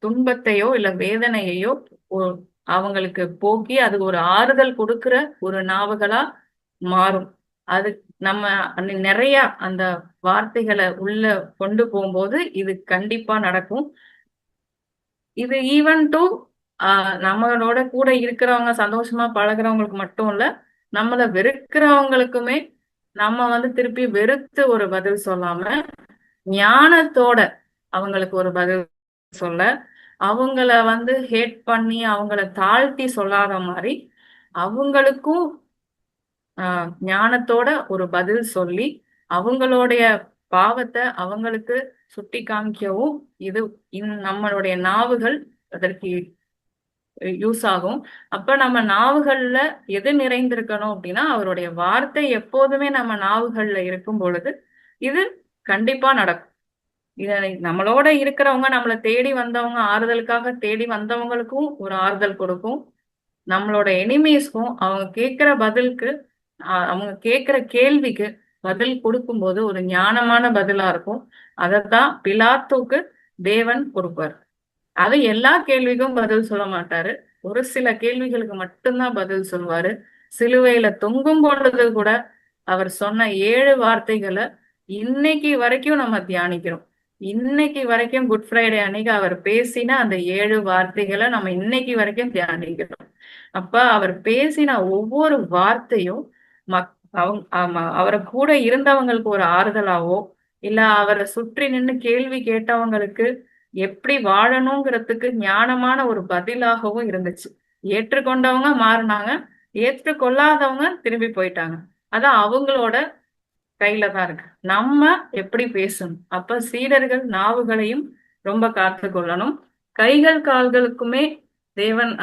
துன்பத்தையோ இல்ல வேதனையையோ அவங்களுக்கு போக்கி அது ஒரு ஆறுதல் கொடுக்கிற ஒரு நாவுகளா மாறும். அது நம்ம நிறைய அந்த வார்த்தைகளை உள்ள கொண்டு போகும்போது இது கண்டிப்பா நடக்கும். இது ஈவன் டு நம்மளோட கூட இருக்கிறவங்க சந்தோஷமா பழகுறவங்களுக்கு மட்டும் இல்ல, நம்மள வெறுக்கிறவங்களுக்குமே நம்ம திருப்பி வெறுத்து ஒரு பதில் சொல்லாம ஞானத்தோட அவங்களுக்கு ஒரு பதில் சொல்ல, அவங்கள ஹேட் பண்ணி அவங்கள தாழ்த்தி சொல்லாத மாதிரி அவங்களுக்கும் ஞானத்தோட ஒரு பதில் சொல்லி அவங்களுடைய பாவத்தை அவங்களுக்கு சுட்டி காமிக்கவும் இது நம்மளுடைய நாவுகள் அதற்கு யூஸ் ஆகும். அப்ப நம்ம நாவுகள்ல எது நிறைந்திருக்கணும் அப்படின்னா, அவருடைய வார்த்தை எப்போதுமே நம்ம நாவுகள்ல இருக்கும் பொழுது, இது கண்டிப்பா நடக்கும். இத நம்மளோட இருக்கிறவங்க, நம்மள தேடி வந்தவங்க, ஆறுதலுக்காக தேடி வந்தவங்களுக்கும் ஒரு ஆறுதல் கொடுக்கும். நம்மளோட எனிமீஸ்க்கும் அவங்க கேட்கிற பதிலுக்கு, அவங்க கேட்கிற கேள்விக்கு பதில் கொடுக்கும்போது ஒரு ஞானமான பதிலா இருக்கும். அதத்தான் பிலாத்துக்கு தேவன் கொடுப்பார். அது எல்லா கேள்விக்கும் பதில் சொல்ல மாட்டாரு. ஒரு சில கேள்விகளுக்கு மட்டும்தான் பதில் சொல்வாரு. சிலுவையில தொங்கும் பொழுது கூட அவர் சொன்ன 7 வார்த்தைகளை இன்னைக்கு வரைக்கும் நம்ம தியானிக்கிறோம். இன்னைக்கு வரைக்கும் குட் ஃப்ரைடே அன்னைக்கு அவர் பேசின அந்த 7 வார்த்தைகளை நம்ம இன்னைக்கு வரைக்கும் தியானிக்கிறோம். அப்ப அவர் பேசின ஒவ்வொரு வார்த்தையும் மக் அவரை கூட இருந்தவங்களுக்கு ஒரு ஆறுதலாவோ, இல்ல அவரை சுற்றி நின்னு கேள்வி கேட்டவங்களுக்கு எப்படி வாழணுங்கிறதுக்கு ஞானமான ஒரு பதிலாகவும் இருந்துச்சு. ஏற்றுக்கொண்டவங்க மாறினாங்க, ஏற்றுக்கொள்ளாதவங்க திரும்பி போயிட்டாங்க. அது அவங்களோட கையில தான் இருக்கு. நம்ம எப்படி பேசணும்? அப்ப சீடர்கள் நாவுகளையும் ரொம்ப காத்து கொள்ளணும். கைகள் கால்களுக்குமே தேவன்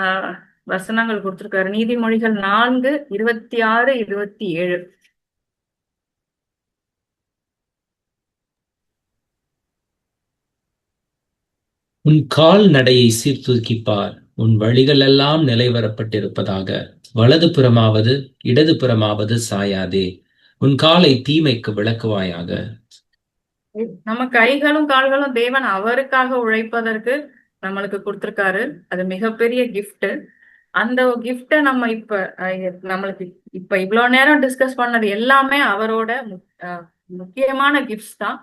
வசனங்கள் கொடுத்திருக்காரு. நீதிமொழிகள் 4:26, 27. உன் கால் நடையை சீர்தூக்கிப்பார், உன் வழிகள் எல்லாம் நிலைவரப்பட்டிருப்பதாக. வலது புறமாவது இடது புறமாவது சாயாதே, உன் காலை தீமைக்கு விளக்குவாயாக. நம்ம கைகளும் கால்களும் தேவன் அவருக்காக உழைப்பதற்கு நம்மளுக்கு கொடுத்திருக்காரு. அது மிகப்பெரிய கிஃப்ட். அந்த கிஃப்ட நம்ம நம்மளுக்கு இப்ப இவ்வளவு நேரம் டிஸ்கஸ் பண்ணது எல்லாமே அவரோட முக்கியமான கிஃப்ட்ஸ் தான்.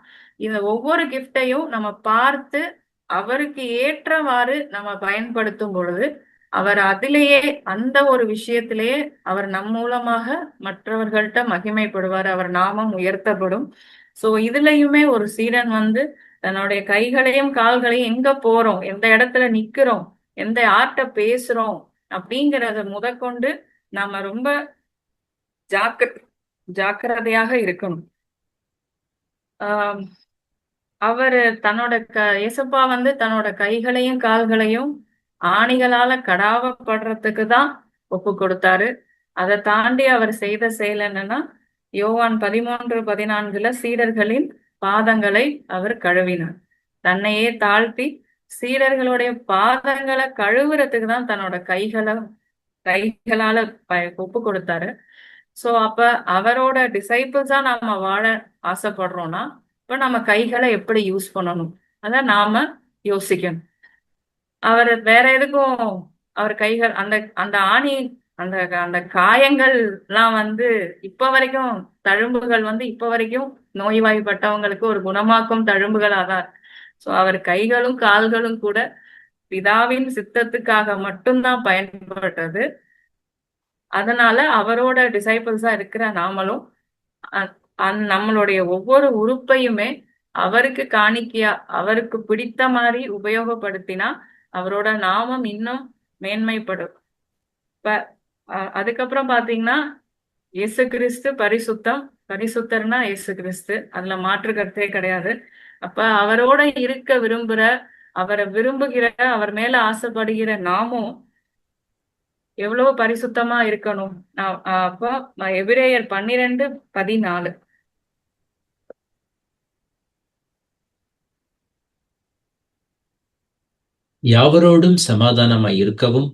இந்த ஒவ்வொரு கிஃப்டையும் நம்ம பார்த்து அவருக்கு ஏற்றவாறு நம்ம பயன்படுத்தும் பொழுது அவர் அதிலேயே அந்த ஒரு விஷயத்திலேயே அவர் நம் மூலமாக மற்றவர்கள்ட்ட மகிமைப்படுவார், அவர் நாமம் உயர்த்தப்படும். சோ இதுலயுமே ஒரு சீடன் தன்னுடைய கைகளையும் கால்களையும் எங்க போறோம், எந்த இடத்துல நிக்கிறோம், எந்த யார்கிட்ட பேசுறோம் அப்படிங்கறத முதற்கொண்டு நாம ரொம்ப ஜாக்கிரதையாக இருக்கணும். அவரு ஏசப்பா தன்னோட கைகளையும் கால்களையும் ஆணிகளால கடாவப்படுறதுக்கு தான் ஒப்பு கொடுத்தாரு. அதை தாண்டி அவர் செய்த செயல் என்னன்னா, யோவான் 13:14 சீடர்களின் பாதங்களை அவர் கழுவினார். தன்னையே தாழ்த்தி சீடர்களுடைய பாதங்களை கழுவுறதுக்கு தான் தன்னோட கைகளால ஒப்பு கொடுத்தாரு. சோ அப்ப அவரோட டிசைபிள்ஸா நாம வாழ ஆசைப்படுறோம்னா, இப்ப நம்ம கைகளை எப்படி யூஸ் பண்ணணும் அத நாம யோசிக்கணும். அவர் வேற எதுக்கும் அவர் கைகள் அந்த ஆணி அந்த அந்த காயங்கள் எல்லாம் இப்ப வரைக்கும் தழும்புகள் இப்ப வரைக்கும் நோய்வாய்ப்பட்டவங்களுக்கு ஒரு குணமாக்கும் தழும்புகளாதான். சோ அவர் கைகளும் கால்களும் கூட பிதாவின் சித்தத்துக்காக மட்டும்தான் பயன்பட்டது. அதனால அவரோட டிசைபிள்ஸா இருக்கிற நாமளும் நம்மளுடைய ஒவ்வொரு உறுப்பையுமே அவருக்கு காணிக்கையா அவருக்கு பிடித்த மாதிரி உபயோகப்படுத்தினா அவரோட நாமம் இன்னும் மேன்மைப்படும். இப்ப அதுக்கப்புறம் பாத்தீங்கன்னா, இயேசு கிறிஸ்து பரிசுத்தர்னா இயேசு கிறிஸ்து, அதுல மாற்று கருத்தே கிடையாது. அப்ப அவரோட இருக்க விரும்புற, அவரை விரும்புகிற, அவர் மேல ஆசைப்படுகிற நாமும் எவ்வளவு பரிசுத்தமா இருக்கணும். அப்போ எபிரேயர் 12:14 யாவரோடும் சமாதானமாய் இருக்கவும்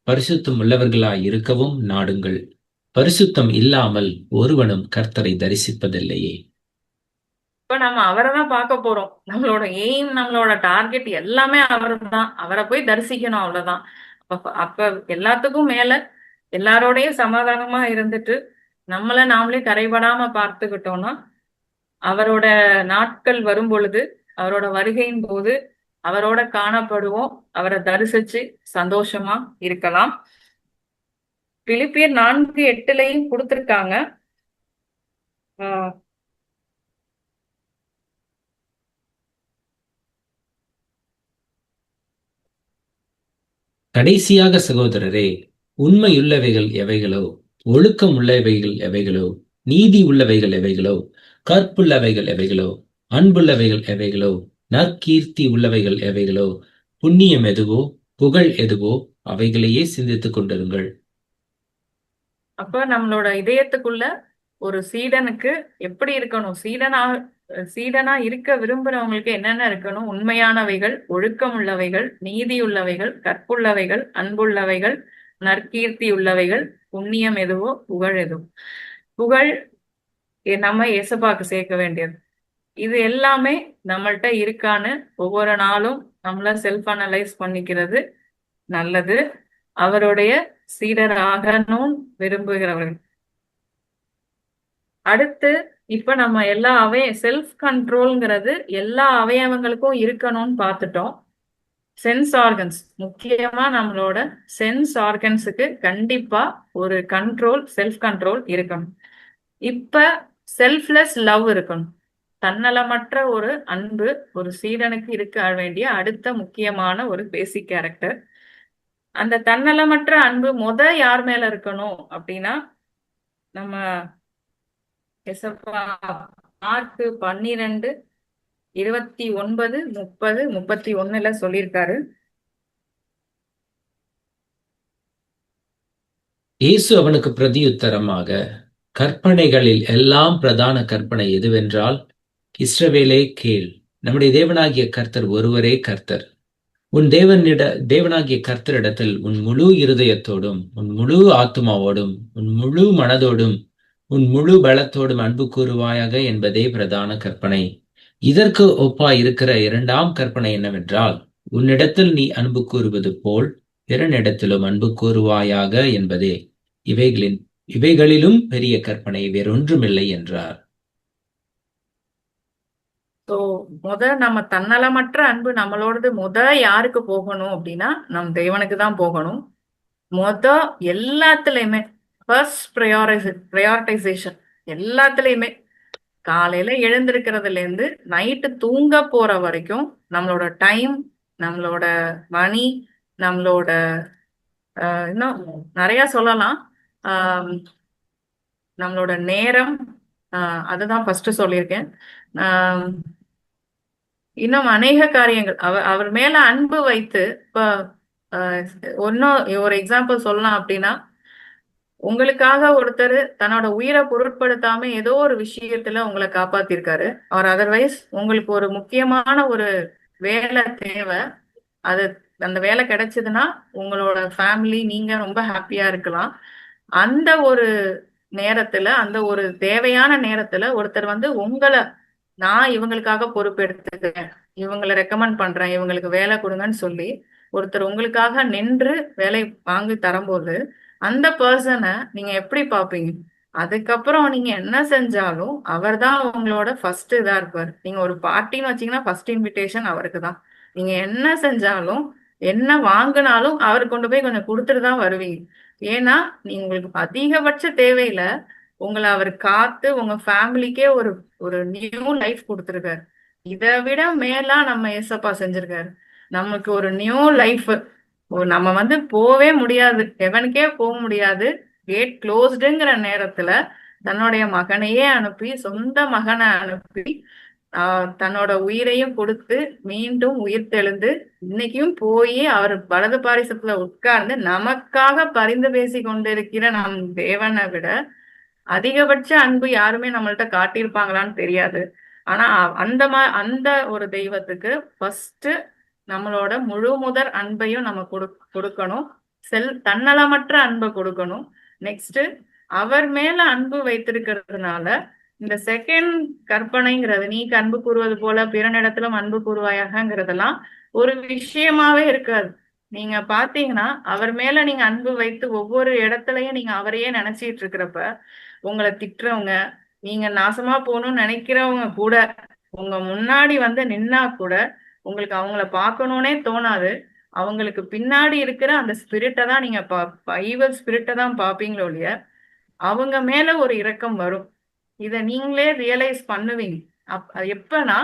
பரிசுத்தம் உள்ளவர்களாய் இருக்கவும் நாடுங்கள். பரிசுத்தம் இல்லாமல் ஒருவனும் கர்த்தரை தரிசிப்பதில்லையே. இப்ப நம்ம அவரை தான் பார்க்க போறோம். நம்மளோட எய்ம், நம்மளோட டார்கெட் எல்லாமே அவர் தான். அவரை போய் தரிசிக்கணும், அவ்வளவுதான். அப்ப எல்லாத்துக்கும் மேல எல்லாரோடையும் சமாதானமா இருந்துட்டு நம்மள நாமளே கரைபடாம பார்த்துக்கிட்டோம்னா, அவரோட நாட்கள் வரும் பொழுது, அவரோட வருகையின் போது அவரோட காணப்படுவோம். அவரை தரிசிச்சு சந்தோஷமா இருக்கலாம். பிலிப்பியர் 4:8 கொடுத்திருக்காங்க. கடைசியாக சகோதரரே, உண்மையுள்ளவைகள் எவைகளோ, ஒழுக்கம் உள்ளவைகள் எவைகளோ, நீதி உள்ளவைகள் எவைகளோ, கற்புள்ளவைகள் எவைகளோ, அன்புள்ளவைகள் எவைகளோ, நற்கீர்த்தி உள்ளவைகள் எவைகளோ, புண்ணியம் எதுவோ, புகழ் எதுவோ அவைகளையே சிந்தித்துக் கொண்டிருங்கள். அப்ப நம்மளோட இதயத்துக்குள்ள ஒரு சீடனுக்கு எப்படி இருக்கணும், சீடனா இருக்க விரும்புறவங்களுக்கு என்னென்ன இருக்கணும்? உண்மையானவைகள், ஒழுக்கம் உள்ளவைகள், நீதி உள்ளவைகள், கற்புள்ளவைகள், அன்புள்ளவைகள், நற்கீர்த்தி உள்ளவைகள், புண்ணியம் எதுவோ புகழ் எதுவோ. புகழ் நம்ம இயேசுப்பாக்கு சேர்க்க வேண்டியது. இது எல்லாமே நம்மள்ட்ட இருக்கான்னு ஒவ்வொரு நாளும் நம்மள செல்ஃப் அனலைஸ் பண்ணிக்கிறது நல்லது. அவருடைய சீடர் ஆகணும்னு விரும்புகிறவர்கள். அடுத்து இப்ப நம்ம எல்லா செல்ஃப் கண்ட்ரோல்ங்கிறது எல்லா அவயவங்களுக்கும் இருக்கணும்னு பார்த்துட்டோம். சென்ஸ் ஆர்கன்ஸ், முக்கியமா நம்மளோட சென்ஸ் ஆர்கன்ஸுக்கு கண்டிப்பா ஒரு கண்ட்ரோல், செல்ஃப் கண்ட்ரோல் இருக்கணும். இப்ப செல்ஃப்லெஸ் லவ் இருக்கணும். தன்னலமற்ற ஒரு அன்பு ஒரு சீடனுக்கு இருக்க வேண்டிய அடுத்த முக்கியமான ஒரு பேசிக் கேரக்டர். அந்த தன்னலமற்ற அன்பு யார் மேல இருக்கணும் அப்படின்னா, நம்ம மார்க் 12, 29, 30, 31 சொல்லியிருக்காரு. இயேசு அவனுக்கு பிரதியுத்தரமாக, கற்பனைகளில் எல்லாம் பிரதான கற்பனை எதுவென்றால், இஸ்ரவேலே கேள், நம்முடைய தேவனாகிய கர்த்தர் ஒருவரே கர்த்தர். உன் தேவனாகிய கர்த்தரிடத்தில் உன் முழு இருதயத்தோடும், உன் முழு ஆத்துமாவோடும், உன் முழு மனதோடும், உன் முழு பலத்தோடும் அன்பு கூறுவாயாக என்பதே பிரதான கற்பனை. இதற்கு ஒப்பாய் இருக்கிற இரண்டாம் கற்பனை என்னவென்றால், உன்னிடத்தில் நீ அன்பு கூறுவது போல் பிறனிடத்திலும் அன்பு கூறுவாயாக என்பதே. இவைகளிலும் பெரிய கற்பனை வேறொன்றுமில்லை என்றார். நம்ம தன்னலமற்ற அன்பு நம்மளோடது யாருக்கு போகணும் அப்படின்னா, நம் தேவனுக்கு தான் போகணும். எல்லாத்துலயுமே ஃபர்ஸ்ட் ப்ரையாரிட்டைசேஷன். எல்லாத்துலயுமே காலையில எழுந்திருக்கிறதுல இருந்து நைட்டு தூங்க போற வரைக்கும் நம்மளோட டைம், நம்மளோட மணி, நம்மளோட இன்னும் நிறைய சொல்லலாம், நம்மளோட நேரம், அதுதான் ஃபர்ஸ்ட் சொல்லியிருக்கேன். இன்னும் அநேக காரியங்கள் அவர் மேல அன்பு வைத்து, இப்ப ஒரு எக்ஸாம்பிள் சொல்லலாம் அப்படின்னா, உங்களுக்காக ஒருத்தர் தன்னோட உயிரை பொருட்படுத்தாம ஏதோ ஒரு விஷயத்துல உங்களை காப்பாத்திருக்காரு. அவர் அதர்வைஸ் உங்களுக்கு ஒரு முக்கியமான ஒரு வேலை தேவை, அந்த வேலை கிடைச்சதுன்னா உங்களோட ஃபேமிலி, நீங்க ரொம்ப ஹாப்பியா இருக்கலாம். அந்த ஒரு நேரத்துல, அந்த ஒரு தேவையான நேரத்துல ஒருத்தர் உங்களை, நான் இவங்களுக்காக பொறுப்பெடுத்துக்கிறேன், இவங்களை ரெக்கமெண்ட் பண்றேன், இவங்களுக்கு வேலை கொடுங்கன்னு சொல்லி ஒருத்தர் உங்களுக்காக நின்று வேலை வாங்கி தரும்போது அந்த பர்சனை நீங்க எப்படி பாப்பீங்க? அதுக்கப்புறம் நீங்க என்ன செஞ்சாலும் அவர் தான் உங்களோட ஃபர்ஸ்ட் இதா இருப்பார். நீங்க ஒரு பார்ட்டின்னு வச்சீங்கன்னா ஃபர்ஸ்ட் இன்விடேஷன் அவருக்கு தான். நீங்க என்ன செஞ்சாலும் என்ன வாங்கினாலும் அவர் கொண்டு போய் கொஞ்சம் கொடுத்துட்டு தான் வருவீங்க. ஏன்னா உங்களுக்கு அதிகபட்ச தேவையில உங்களை அவர் காத்து உங்க ஃபேமிலிக்கே ஒரு ஒரு நியூ லைஃப் கொடுத்துருக்காரு. இதை விட மேலா நம்ம ஏசப்பா செஞ்சிருக்காரு. நமக்கு ஒரு நியூ லைஃப். நம்ம போவே முடியாது, ஹெவனுக்கே போக முடியாது, கேட் க்ளோஸ்டுங்கிற நேரத்துல தன்னுடைய மகனையே அனுப்பி, சொந்த மகனை அனுப்பி, தன்னோட உயிரையும் கொடுத்து மீண்டும் உயிர் தெழுந்து இன்னைக்கும் போய் அவர் வலது பாரிசத்துல உட்கார்ந்து நமக்காக பரிந்து பேசி கொண்டிருக்கிற நம் தேவனை விட அதிகபட்ச அன்பு யாருமே நம்மள்ட்ட காட்டியிருப்பாங்களான்னு தெரியாது. ஆனா அந்த ஒரு தெய்வத்துக்கு ஃபர்ஸ்ட் நம்மளோட முழு முதற் அன்பையும் நம்ம கொடுக்கணும். தன்னலமற்ற அன்பை கொடுக்கணும். நெக்ஸ்ட் அவர் மேல அன்பு வைத்திருக்கிறதுனால இந்த செகண்ட் கற்பனைங்கிறது, நீ அன்பு கூறுவது போல பிறனிடத்திலும் அன்பு கூறுவாயாகங்கிறதெல்லாம் ஒரு விஷயமாவே இருக்காது. நீங்க பாத்தீங்கன்னா அவர் மேல நீங்க அன்பு வைத்து ஒவ்வொரு இடத்துலயும் நீங்க அவரையே நினைச்சிட்டு இருக்கிறப்ப, உங்களை திட்டுறவங்க, நீங்க நாசமா போகணும்னு நினைக்கிறவங்க கூட உங்க முன்னாடி நின்னா கூட உங்களுக்கு அவங்கள பார்க்கணும்னே தோணாது. அவங்களுக்கு பின்னாடி இருக்கிற அந்த ஸ்பிரிட்டை தான் நீங்க ஈவல் ஸ்பிரிட்டை தான் பாப்பீங்களோ இல்லைய, அவங்க மேல ஒரு இரக்கம் வரும். இத நீங்களே ரியலைஸ் பண்ணுவீங்க. எப்பனா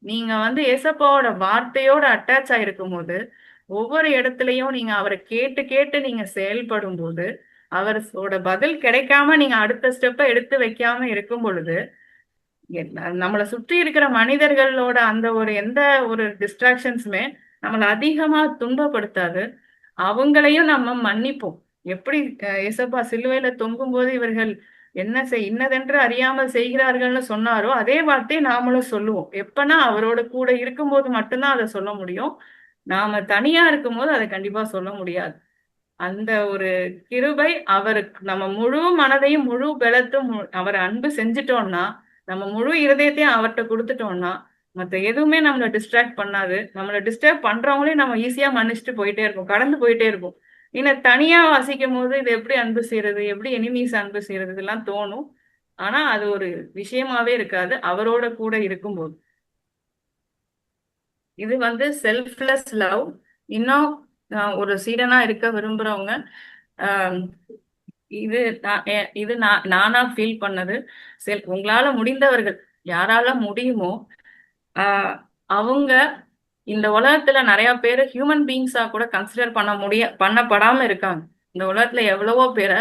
நீங்க ஏசப்பாவோட வார்த்தையோட அட்டாச் ஆயிருக்கும் போது, ஒவ்வொரு இடத்துலயும் நீங்க அவரை கேட்டு கேட்டு நீங்க செயல்படும் போது, அவரோட பதில் கிடைக்காம நீங்க அடுத்த ஸ்டெப்பை எடுத்து வைக்காம இருக்கும் பொழுது, நம்மளை சுற்றி இருக்கிற மனிதர்களோட அந்த ஒரு எந்த ஒரு டிஸ்ட்ராக்ஷன்ஸுமே நம்மளை அதிகமா துன்பப்படுத்தாது. அவங்களையும் நம்ம மன்னிப்போம். எப்படி இயேசப்பா சிலுவையில தொங்கும்போது இவர்கள் இன்னதென்று அறியாமல் செய்கிறார்கள்னு சொன்னாரோ அதே வார்த்தை நாமளும் சொல்லுவோம். எப்பன்னா அவரோட கூட இருக்கும்போது மட்டும்தான் அதை சொல்ல முடியும். நாம தனியா இருக்கும்போது அதை கண்டிப்பா சொல்ல முடியாது. அந்த ஒரு கிருபை அவருக்கு நம்ம முழு மனதையும் முழு பலத்தும் அவர் அன்பு செஞ்சுட்டோம்னா, நம்ம முழு இருதயத்தையும் அவர்கிட்ட கொடுத்துட்டோம்னா, மத்த எதுவுமே நம்மளை டிஸ்ட்ராக்ட் பண்ணாது. நம்மளை டிஸ்டர்ப் பண்றவங்களையும் நம்ம ஈஸியா மன்னிச்சுட்டு போயிட்டே இருப்போம், கடந்து போயிட்டே இருப்போம். தனியா வாசிக்கும் போது இது எப்படி அன்பு செய்யறது, எப்படி எனிமீஸ் அன்பு செய்யறது, இதெல்லாம் தோணும். ஆனா அது ஒரு விஷயமாவே இருக்காது அவரோட கூட இருக்கும்போது. இது செல்ஃப்லெஸ் லவ். இன்னும் ஒரு சீடனா இருக்க விரும்புறவங்க, ஆஹ் இது நானா ஃபீல் பண்ணது. உங்களால முடிந்தவர்கள் யாரால முடியுமோ அவங்க இந்த உலகத்துல நிறைய பேர் ஹியூமன் பீயிங்ஸா கூட கன்சிடர் பண்ணப்படாம இருக்காங்க. இந்த உலகத்துல எவ்வளவோ பேரை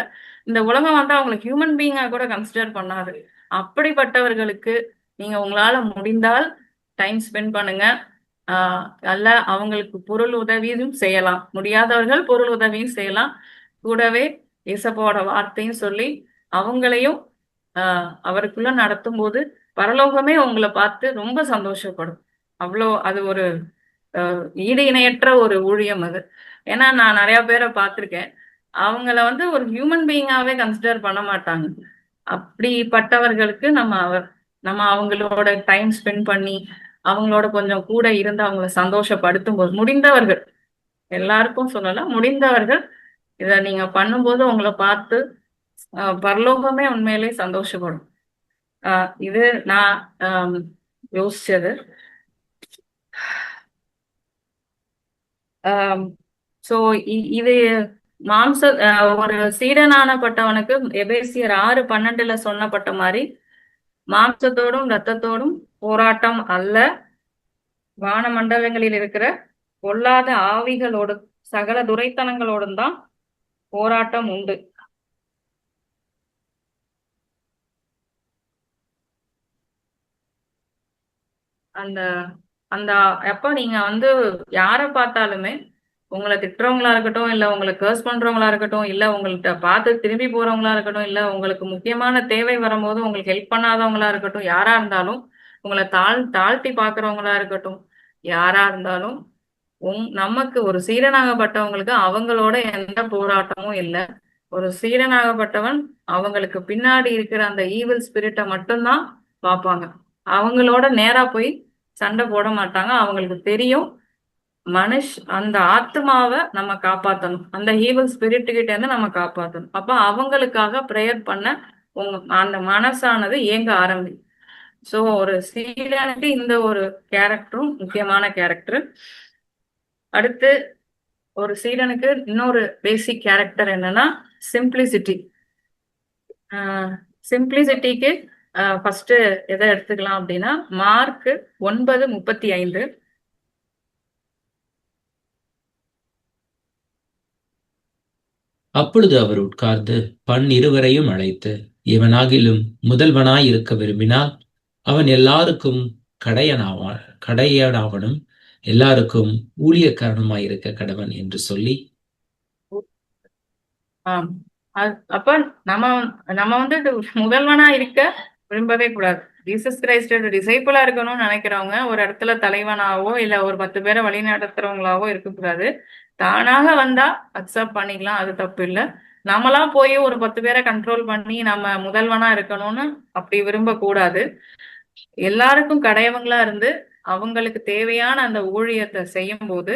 இந்த உலகம் அவங்களை ஹியூமன் பீயிங்கா கூட கன்சிடர் பண்ணாது. அப்படிப்பட்டவர்களுக்கு நீங்க உங்களால முடிந்தால் டைம் ஸ்பெண்ட் பண்ணுங்க. அல்ல அவங்களுக்கு பொருள் உதவியும் செய்யலாம். முடியாதவர்கள் பொருள் உதவியும் செய்யலாம். கூடவே இயேசப்பாவோட வார்த்தையும் சொல்லி அவங்களையும் அவருக்குள்ள நடத்தும் போது பரலோகமே உங்களை பார்த்து ரொம்ப சந்தோஷப்படும். அது ஒரு ஈடு இணையற்ற ஒரு ஊழியம் அது. ஏன்னா நான் நிறைய பேரை பார்த்திருக்கேன். அவங்கள ஒரு ஹியூமன் பீயிங்காவே கன்சிடர் பண்ண மாட்டாங்க. அப்படிப்பட்டவர்களுக்கு நம்ம அவங்களோட டைம் ஸ்பெண்ட் பண்ணி அவங்களோட கொஞ்சம் கூட இருந்து அவங்கள சந்தோஷப்படுத்தும் போது, முடிந்தவர்கள், எல்லாருக்கும் சொல்லலாம், முடிந்தவர்கள் இத நீங்க பண்ணும்போது உங்களை பார்த்து பரலோகமே உண்மையிலே சந்தோஷப்படும். இது நான் யோசிச்சது. சோ இது ஒரு சீடனானப்பட்டவனுக்கு எபேசியர் 6:12 சொன்னப்பட்ட மாதிரி மாம்சத்தோடும் இரத்தத்தோடும் போராட்டம் அல்ல, வான மண்டலங்களில் இருக்கிற பொல்லாத ஆவிகளோடு சகல துரைத்தனங்களோடும் தான் போராட்டம் உண்டு. அந்த அந்த எப்ப நீங்க யார பார்த்தாலுமே உங்களை திட்டுறவங்களா இருக்கட்டும், இல்ல உங்களை கேர்ஸ் பண்றவங்களா இருக்கட்டும், இல்ல உங்கள்கிட்ட பார்த்து திரும்பி போறவங்களா இருக்கட்டும், இல்ல உங்களுக்கு முக்கியமான தேவை வரும்போது உங்களுக்கு ஹெல்ப் பண்ணாதவங்களா இருக்கட்டும், யாரா இருந்தாலும், உங்களை தாழ்த்தி பாக்குறவங்களா இருக்கட்டும், யாரா இருந்தாலும், நமக்கு ஒரு சீடனாகப்பட்டவங்களுக்கு அவங்களோட எந்த போராட்டமும் இல்லை. ஒரு சீடனாகப்பட்டவன் அவங்களுக்கு பின்னாடி இருக்கிற அந்த ஈவில் ஸ்பிரிட்டை மட்டும்தான் பார்ப்பாங்க. அவங்களோட நேரா போய் சண்டை போட மாட்டாங்க. அவங்களுக்கு தெரியும் அந்த ஆத்மாவை நம்ம காப்பாற்றணும், அந்த ஈவில் ஸ்பிரிட் கிட்ட இருந்து நம்ம காப்பாற்றணும். அப்ப அவங்களுக்காக ப்ரேயர் பண்ண அந்த மனசானது இயங்க ஆரம்பிக்கும். சோ ஒரு சீடனுக்கு இந்த ஒரு கேரக்டரும் முக்கியமான கேரக்டர். அடுத்து ஒரு சீடனுக்கு இன்னொரு பேசிக் கேரக்டர் என்னன்னா சிம்பிளிசிட்டி. சிம்பிளிசிட்டிக்கு ஃபர்ஸ்ட் எதை எடுத்துக்கலாம் அப்படின்னா மார்க் 9:35. அப்பொழுது அவர் உட்கார்ந்து 12 அழைத்து, இவனாகிலும் முதல்வனாய் இருக்க விரும்பினால் அவன் எல்லாருக்கும் கடையனாவனும் எல்லாருக்கும் ஊழியக்காரனுமாயிருக்க கடவன் என்று சொல்லி. அப்ப நம்ம முதல்வனா இருக்க விரும்பவே கூடாது. ஜீசஸ் கிரைஸ்டோட டிசைபிளா இருக்கணும்னு நினைக்கிறவங்க ஒரு இடத்துல தலைவனாவோ இல்ல ஒரு 10 பேரை வழி நடத்துறவங்களாவோ இருக்கக்கூடாது. தானாக வந்தா அக்செப்ட் பண்ணிக்கலாம், அது தப்பு இல்லை. நம்மளா போய் ஒரு 10 பேரை கண்ட்ரோல் பண்ணி நம்ம முதல்வனா இருக்கணும்னு அப்படி விரும்பக்கூடாது. எல்லாருக்கும் கடையவங்களா இருந்து அவங்களுக்கு தேவையான அந்த ஊழியத்தை செய்யும் போது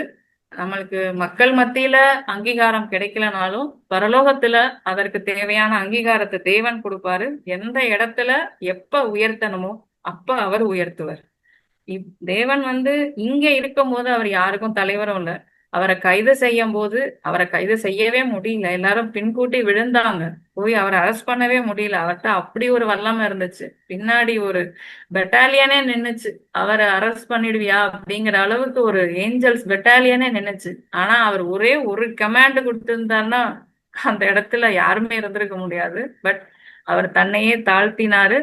நம்மளுக்கு மக்கள் மத்தியில அங்கீகாரம் கிடைக்கலனாலும் பரலோகத்துல அதற்கு தேவையான அங்கீகாரத்தை தேவன் கொடுப்பாரு. எந்த இடத்துல எப்ப உயர்த்தணுமோ அப்ப அவர் உயர்த்துவார். தேவன் இங்க இருக்கும் போது அவர் யாருக்கும் தலைவரும் இல்லை. அவரை கைது செய்யும் போது அவரை கைது செய்யவே முடியல, எல்லாரும் பின்கூட்டி விழுந்தாங்க, போய் அவரை அரெஸ்ட் பண்ணவே முடியல. அவர்கிட்ட அப்படி ஒரு வல்லமை இருந்துச்சு, பின்னாடி ஒரு பெட்டாலியனே நின்னுச்சு, அவரை அரெஸ்ட் பண்ணிடுவியா அப்படிங்கிற அளவுக்கு ஒரு ஏஞ்சல்ஸ் பெட்டாலியனே நின்னுச்சு. ஆனா அவர் ஒரே ஒரு கமாண்ட் கொடுத்திருந்தாருன்னா அந்த இடத்துல யாருமே இருந்திருக்க முடியாது. பட் அவர் தன்னையே தாழ்த்தினாரு.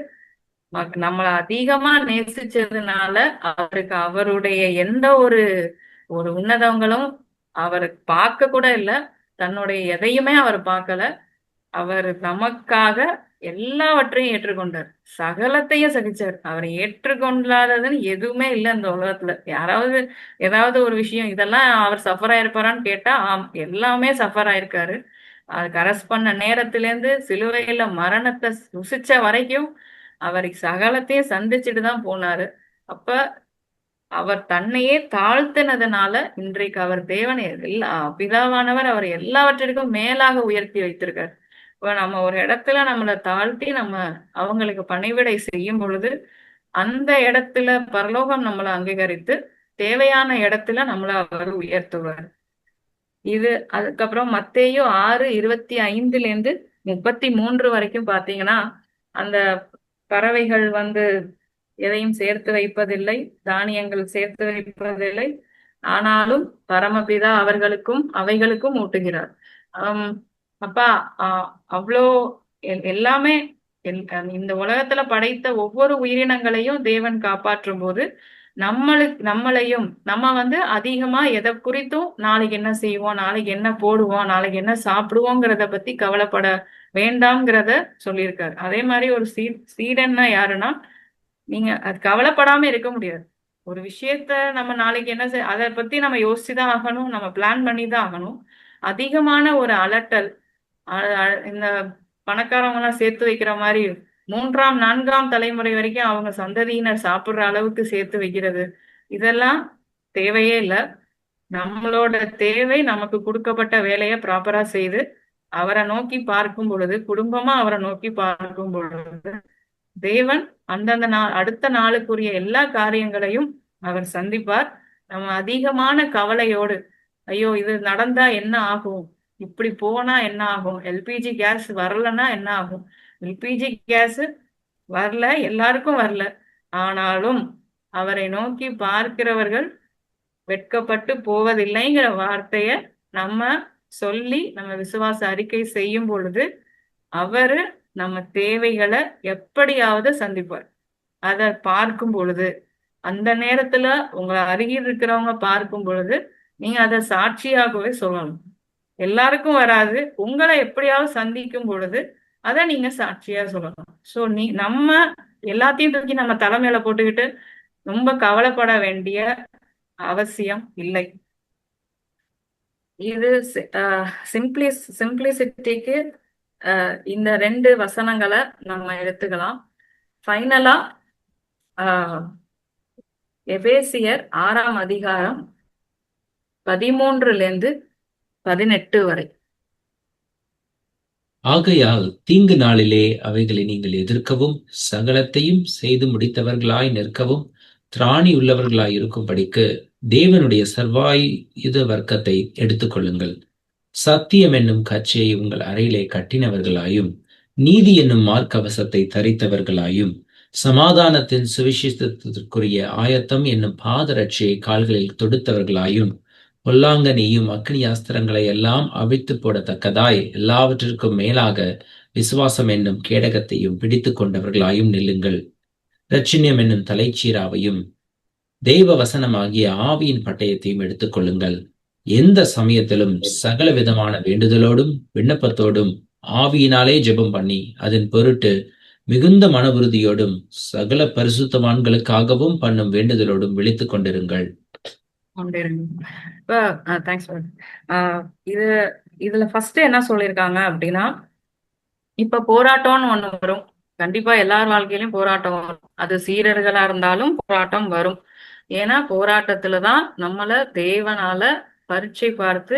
நம்மளை அதிகமா நேசிச்சதுனால அவருக்கு அவருடைய எந்த ஒரு ஒரு உன்னதவங்களும் அவர் பார்க்க கூட இல்ல. தன்னுடைய எதையுமே அவர் பார்க்கல. அவர் நமக்காக எல்லாவற்றையும் ஏற்றுக்கொண்டார். சகலத்தையும் சகிச்சார். அவர் ஏற்றுக்கொள்ளாததுன்னு எதுவுமே இல்ல இந்த உலகத்துல. யாராவது ஏதாவது ஒரு விஷயம் இதெல்லாம் அவர் சஃபர் ஆயிருப்பாரான்னு கேட்டா, ஆம், எல்லாமே சஃபர் ஆயிருக்காரு. அதுக்கு அரஸ்ட் பண்ண நேரத்திலேருந்து சிலுவையில மரணத்தை ருசிச்ச வரைக்கும் அவர் சகலத்தையும் சந்திச்சுட்டு தான் போனாரு. அப்ப அவர் தன்னையே தாழ்த்தினதுனால இன்றைக்கு அவர் தேவன் பிதாவானவர் அவர் எல்லாவற்றிற்கும் மேலாக உயர்த்தி வைத்திருக்கார். இப்ப நம்ம ஒரு இடத்துல நம்மளை தாழ்த்தி நம்ம அவங்களுக்கு பணிவிடை செய்யும் பொழுது அந்த இடத்துல பரலோகம் நம்மளை அங்கீகரித்து தேவையான இடத்துல நம்மளை அவர் உயர்த்துவார். இது அதுக்கப்புறம் மத்தேயு 6:25 33 வரைக்கும் பாத்தீங்கன்னா, அந்த பறவைகள் எதையும் சேர்த்து வைப்பதில்லை, தானியங்கள் சேர்த்து வைப்பதில்லை, ஆனாலும் பரமபிதா அவர்களுக்கும் அவைகளுக்கும் ஊட்டுகிறார். ஆம், அப்பா அவ்வளோ எல்லாமே இந்த உலகத்துல படைத்த ஒவ்வொரு உயிரினங்களையும் தேவன் காப்பாற்றும் போது நம்மளையும் நம்ம அதிகமா எதை குறித்தும் நாளைக்கு என்ன செய்வோம், நாளைக்கு என்ன போடுவோம், நாளைக்கு என்ன சாப்பிடுவோங்கிறத பத்தி கவலைப்பட வேண்டாம்ங்கிறத சொல்லியிருக்காரு. அதே மாதிரி ஒரு சீடன்னா யாருன்னா, நீங்க அது கவலைப்படாம இருக்க முடியாது. ஒரு விஷயத்த நம்ம நாளைக்கு என்ன அதை பத்தி நம்ம யோசிச்சுதான் ஆகணும், நம்ம பிளான் பண்ணி தான் ஆகணும். அதிகமான ஒரு அலட்டல் இந்த பணக்காரவங்க எல்லாம் சேர்த்து வைக்கிற மாதிரி 3ஆம் 4ஆம் தலைமுறை வரைக்கும் அவங்க சந்ததியினர் சாப்பிடுற அளவுக்கு சேர்த்து வைக்கிறது, இதெல்லாம் தேவையே இல்லை. நம்மளோட தேவை நமக்கு கொடுக்கப்பட்ட வேலையை ப்ராப்பரா செய்து அவரை நோக்கி பார்க்கும் பொழுது, குடும்பமா அவரை நோக்கி பார்க்கும் பொழுது தேவன் அந்தந்த அடுத்த நாளுக்குரிய எல்லா காரியங்களையும் அவர் சந்திப்பார். நம்ம அதிகமான கவலையோடு, ஐயோ இது நடந்தா என்ன ஆகும், இப்படி போனா என்ன ஆகும், எல்பிஜி கேஸ் வரலன்னா என்ன ஆகும், எல்பிஜி கேஸ் வரல, எல்லாருக்கும் வரல, ஆனாலும் அவரை நோக்கி பார்க்கிறவர்கள் வெட்கப்பட்டு போவதில்லைங்கிற வார்த்தைய நம்ம சொல்லி நம்ம விசுவாச அறிக்கை செய்யும் பொழுது அவரு நம்ம தேவைகளை எப்படியாவது சந்திப்பார். அதை பார்க்கும் பொழுது, அந்த நேரத்துல உங்களை அருகில் இருக்கிறவங்க பார்க்கும் பொழுது நீங்க அதை சாட்சியாகவே சொல்லணும். எல்லாருக்கும் வராது, உங்களை எப்படியாவது சந்திக்கும் பொழுது அதை நீங்க சாட்சியா சொல்லணும். சோ நம்ம எல்லாத்தையும் தூக்கி நம்ம தலைமையில போட்டுக்கிட்டு ரொம்ப கவலைப்பட வேண்டிய அவசியம் இல்லை. இது சிம்பிளிசிட்டிக்கு இந்த 2 வசனங்களை நம்ம எடுத்துக்கலாம். ஃபைனலா எபேசியர் 6ஆம் அதிகாரம் 13-18 வரை. ஆகையால் தீங்கு நாளிலே அவைகளை நீங்கள் எதிர்க்கவும் சகலத்தையும் செய்து முடித்தவர்களாய் நிற்கவும் திராணி உள்ளவர்களாய் இருக்கும்படிக்கு தேவனுடைய சர்வாயுத வர்க்கத்தை எடுத்துக்கொள்ளுங்கள். சத்தியம் என்னும் கச்சையை உங்கள் அறையிலே கட்டினவர்களாயும் நீதி என்னும் மார்க்கவசத்தை தரித்தவர்களாயும் சமாதானத்தின் சுவிசேஷத்திற்குரிய ஆயத்தம் என்னும் பாதரட்சியை கால்களில் தொடுத்தவர்களாயும் பொல்லாங்கனையும் அக்னியாஸ்திரங்களை எல்லாம் அவிழ்த்து போடத்தக்கதாய் எல்லாவற்றிற்கும் மேலாக விசுவாசம் என்னும் கேடகத்தையும் பிடித்து கொண்டவர்களாயும் நில்லுங்கள். இரட்சணியம் என்னும் தலைச்சீராவையும் தெய்வ வசனமாகிய ஆவியின் பட்டயத்தையும் எடுத்துக்கொள்ளுங்கள். எந்த சமயத்திலும் சகல விதமான வேண்டுதலோடும் விண்ணப்பத்தோடும் ஆவியினாலே ஜெபம் பண்ணி அதன் பொருட்டு மிகுந்த மன உறுதியோடும் சகல பரிசுத்தவான்களுக்காகவும் பண்ணும் வேண்டுதலோடும் விழித்துக் கொண்டிருங்கள். இதுல ஃபர்ஸ்ட் என்ன சொல்லியிருக்காங்க அப்படின்னா, இப்ப போராட்டம்னு ஒண்ணு வரும். கண்டிப்பா எல்லார் வாழ்க்கையிலும் போராட்டம் வரும். அது சீரர்களா இருந்தாலும் போராட்டம் வரும். ஏன்னா போராட்டத்துலதான் நம்மள தேவனால பரீட்சை பார்த்து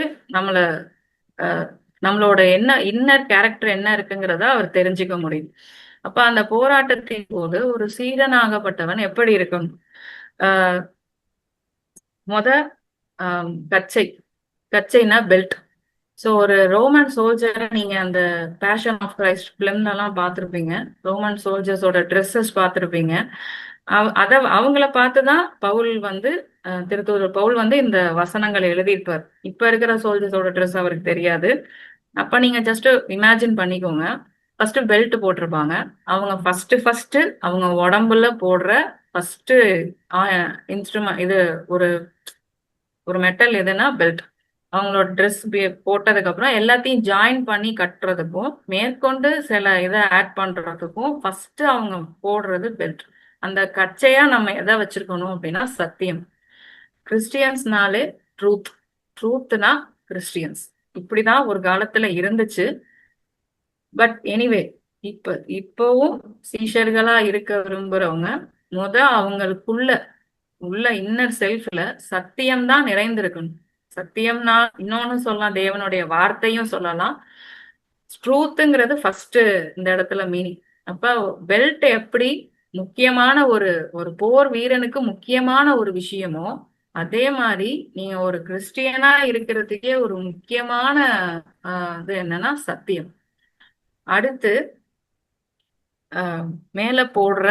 நம்மளோட என்ன இன்னர் கேரக்டர் என்ன இருக்குங்கிறத அவர் தெரிஞ்சுக்க முடியும். அப்ப அந்த போராட்டத்தின் போது ஒரு சீரனாகப்பட்டவன் எப்படி இருக்கணும்? கச்சைனா பெல்ட். ஸோ ஒரு ரோமன் சோல்ஜரை நீங்க அந்த பேஷன் ஆஃப் கிரைஸ்ட் பிலிம்லாம் பார்த்துருப்பீங்க. ரோமன் சோல்ஜர்ஸோட ட்ரெஸ்ஸஸ் பார்த்துருப்பீங்க. அவங்கள பார்த்துதான் பவுல் திருத்தூதர் பவுல் இந்த வசனங்களை எழுதியிருப்பார். இப்ப இருக்கிற சோல்ஜர்ஸோட ட்ரெஸ் அவருக்கு தெரியாது. அப்ப நீங்க ஜஸ்ட் இமேஜின் பண்ணிக்கோங்க. ஃபர்ஸ்ட் பெல்ட் போட்டிருப்பாங்க. அவங்க ஃபர்ஸ்ட் அவங்க உடம்புல போடுற ஃபர்ஸ்ட் இன்ஸ்ட்ருமெண்ட், இது ஒரு மெட்டல் எதுனா பெல்ட். அவங்களோட ட்ரெஸ் போட்டதுக்கு அப்புறம் எல்லாத்தையும் ஜாயின் பண்ணி கட்டுறதுக்கும் மேற்கொண்டு சில இதை ஆட் பண்றதுக்கும் ஃபர்ஸ்ட் அவங்க போடுறது பெல்ட். அந்த கச்சையா நம்ம எதை வச்சிருக்கணும் அப்படின்னா சத்தியம். கிறிஸ்டியன்ஸ்னாலே ட்ரூத். ட்ரூத்னா கிறிஸ்டியன்ஸ். இப்படிதான் ஒரு காலத்துல இருந்துச்சு. பட் எனிவே இப்பவும் சீஷர்களா இருக்க விரும்புறவங்க அவங்களுக்குள்ள இன்னர் செல்ஃப்ல சத்தியம்தான் நிறைந்திருக்கணும். சத்தியம்னா இன்னொன்னு சொல்லலாம், தேவனுடைய வார்த்தையும் சொல்லலாம். ட்ரூத்துங்கிறது ஃபர்ஸ்ட் இந்த இடத்துல மீனிங். அப்ப பெல்ட் எப்படி முக்கியமான ஒரு ஒரு போர் வீரனுக்கு முக்கியமான ஒரு விஷயமோ, அதே மாதிரி நீங்க ஒரு கிறிஸ்டியனா இருக்கிறதுக்கே ஒரு முக்கியமான இது என்னன்னா சத்தியம். அடுத்து மேல போடுற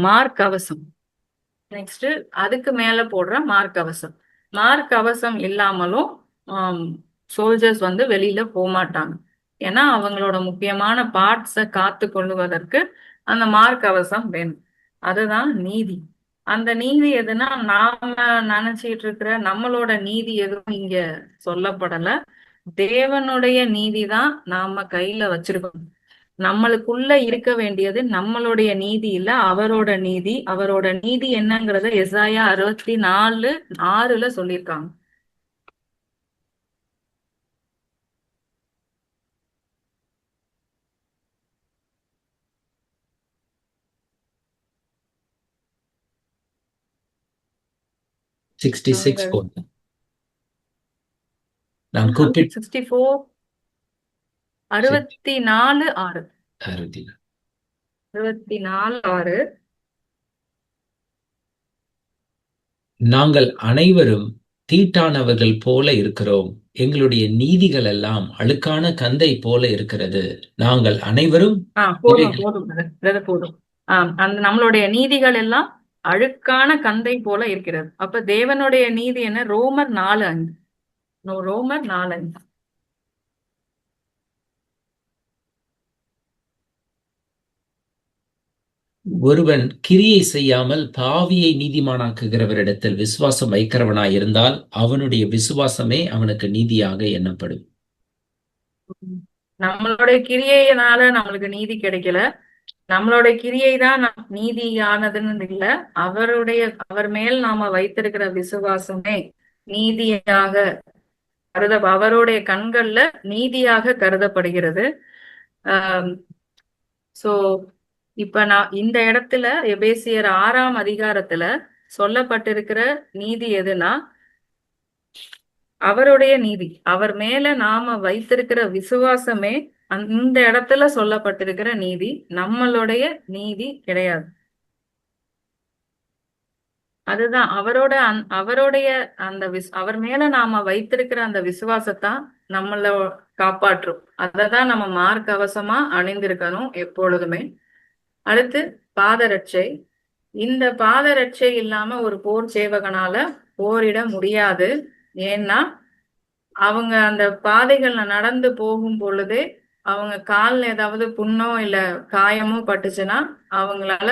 மார்க்கவசம். நெக்ஸ்ட் அதுக்கு மேல போடுற மார்க்கவசம். மார்க்கவசம் இல்லாமலும் சோல்ஜர்ஸ் வந்து வெளியில போக மாட்டாங்க. ஏன்னா அவங்களோட முக்கியமான பார்ட்ஸை காத்து கொள்ளுவதற்கு அந்த மார்க்கவசம் வேணும். அதுதான் நீதி. அந்த நீதி எதுனா நாம நினைச்சிட்டு இருக்கிற நம்மளோட நீதி எதுவும் இங்க சொல்லப்படல. தேவனுடைய நீதி தான் நாம கையில வச்சிருக்கோம். நம்மளுக்குள்ள இருக்க வேண்டியது நம்மளுடைய நீதி இல்ல, அவரோட நீதி. அவரோட நீதி என்னங்கிறத எசாயா 64:6 சொல்லியிருக்காங்க. நான் கூப்பிட்டு 64 64:6 64:6 நாங்கள் அனைவரும் தீட்டானவர்கள் போல இருக்கிறோம். எங்களுடைய நீதிகள் எல்லாம் அழுக்கான கந்தை போல இருக்கிறது. நாங்கள் அனைவரும் போதும். அந்த நம்மளுடைய நீதிகள் எல்லாம் அழுக்கான கந்தை போல இருக்கிறது. அப்ப தேவனுடைய நீதி என்ன? ரோமர் 4:5. ஒருவன் கிரியை செய்யாமல் பாவியை நீதிமானாக்குகிறவரிடத்தில் விசுவாசம் வைக்கிறவனாய் இருந்தால் அவனுடைய விசுவாசமே அவனுக்கு நீதியாக எண்ணப்படும். நம்மளுடைய கிரியையினால நம்மளுக்கு நீதி கிடைக்கல. நம்மளுடைய கிரியை தான் நீதியானதுன்னு இல்ல, அவர் மேல் நாம வைத்திருக்கிற விசுவாசமே நீதியாக அவருடைய கண்கள்ல நீதியாக கருதப்படுகிறது. சோ இப்ப நான் இந்த இடத்துல எபேசியர் 6ஆம் அதிகாரத்துல சொல்லப்பட்டிருக்கிற நீதி எதுனா அவருடைய நீதி. அவர் மேல நாம வைத்திருக்கிற விசுவாசமே இந்த இடத்துல சொல்லப்பட்டிருக்கிற நீதி. நம்மளுடைய நீதி கிடையாது. அதுதான் அவருடைய அந்த அவர் மேல நாம வைத்திருக்கிற அந்த விசுவாசத்தான் நம்மள காப்பாற்றும். அததான் நம்ம மார்க்கவசமா அணிந்திருக்கணும் எப்பொழுதுமே. அடுத்து பாதரட்சை. இந்த பாதரட்சை இல்லாம ஒரு போர் சேவகனால போரிட முடியாது. ஏன்னா அவங்க அந்த பாதைகள்ல நடந்து போகும் பொழுதே அவங்க கால்ல ஏதாவது புண்ணோ இல்ல காயமோ பட்டுச்சுன்னா அவங்களால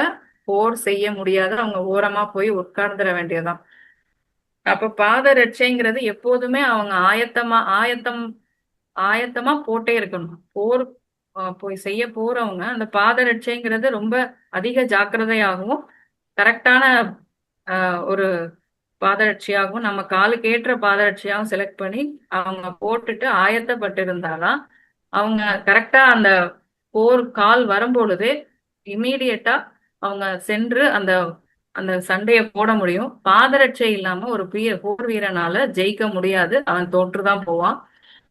போர் செய்ய முடியாது. அவங்க ஓரமா போய் உட்கார்ந்துட வேண்டியதுதான். அப்ப பாதரட்சைங்கிறது எப்போதுமே அவங்க ஆயத்தமா போட்டே இருக்கணும். போர் போய் செய்ய போறவங்க அந்த பாதரட்சைங்கிறது ரொம்ப அதிக ஜாக்கிரதையாகவும் கரெக்டான ஒரு பாதரட்சியாகவும் நம்ம காலுக்கு ஏற்ற பாதரட்சியாகவும் செலக்ட் பண்ணி அவங்க போட்டுட்டு ஆயத்தப்பட்டு இருந்தாதான் அவங்க கரெக்டா அந்த போர் கால் வரும்பொழுதே இம்மீடியட்டா அவங்க சென்று அந்த அந்த சண்டையை போட முடியும். பாதரட்சை இல்லாம ஒரு போர் வீரனால ஜெயிக்க முடியாது, அவன் தோற்றுதான் போவான்.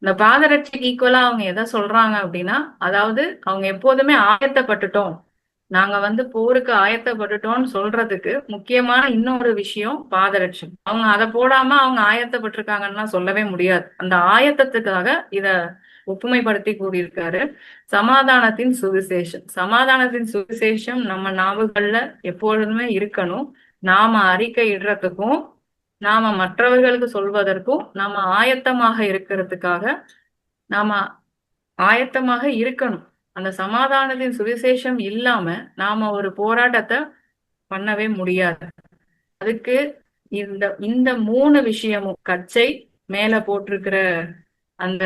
இந்த பாதரட்சைக்கு ஈக்குவலா அவங்க எதை சொல்றாங்க அப்படின்னா, அதாவது அவங்க எப்போதுமே ஆயத்தப்பட்டுட்டோம், நாங்க வந்து போருக்கு ஆயத்தப்பட்டுட்டோம்னு சொல்றதுக்கு முக்கியமான இன்னொரு விஷயம் பாதரட்சை. அவங்க அதை போடாம அவங்க ஆயத்தப்பட்டிருக்காங்கன்னா சொல்லவே முடியாது. அந்த ஆயத்தத்துக்காக இத ஒப்புமைப்படுத்தி கூறியிருக்காரு. சமாதானத்தின் சுவிசேஷம் நம்ம நாவுகள்ல எப்பொழுதுமே இருக்கணும். நாம அறிக்கையிடுறதுக்கும் நாம மற்றவர்களுக்கு சொல்வதற்கும் நாம ஆயத்தமாக இருக்கிறதுக்காக நாம ஆயத்தமாக இருக்கணும். அந்த சமாதானத்தின் சுவிசேஷம் இல்லாம நாம ஒரு போராட்டத்தை பண்ணவே முடியாது. அதுக்கு இந்த இந்த 3 விஷயமும் கச்சை, மேல போட்டிருக்கிற அந்த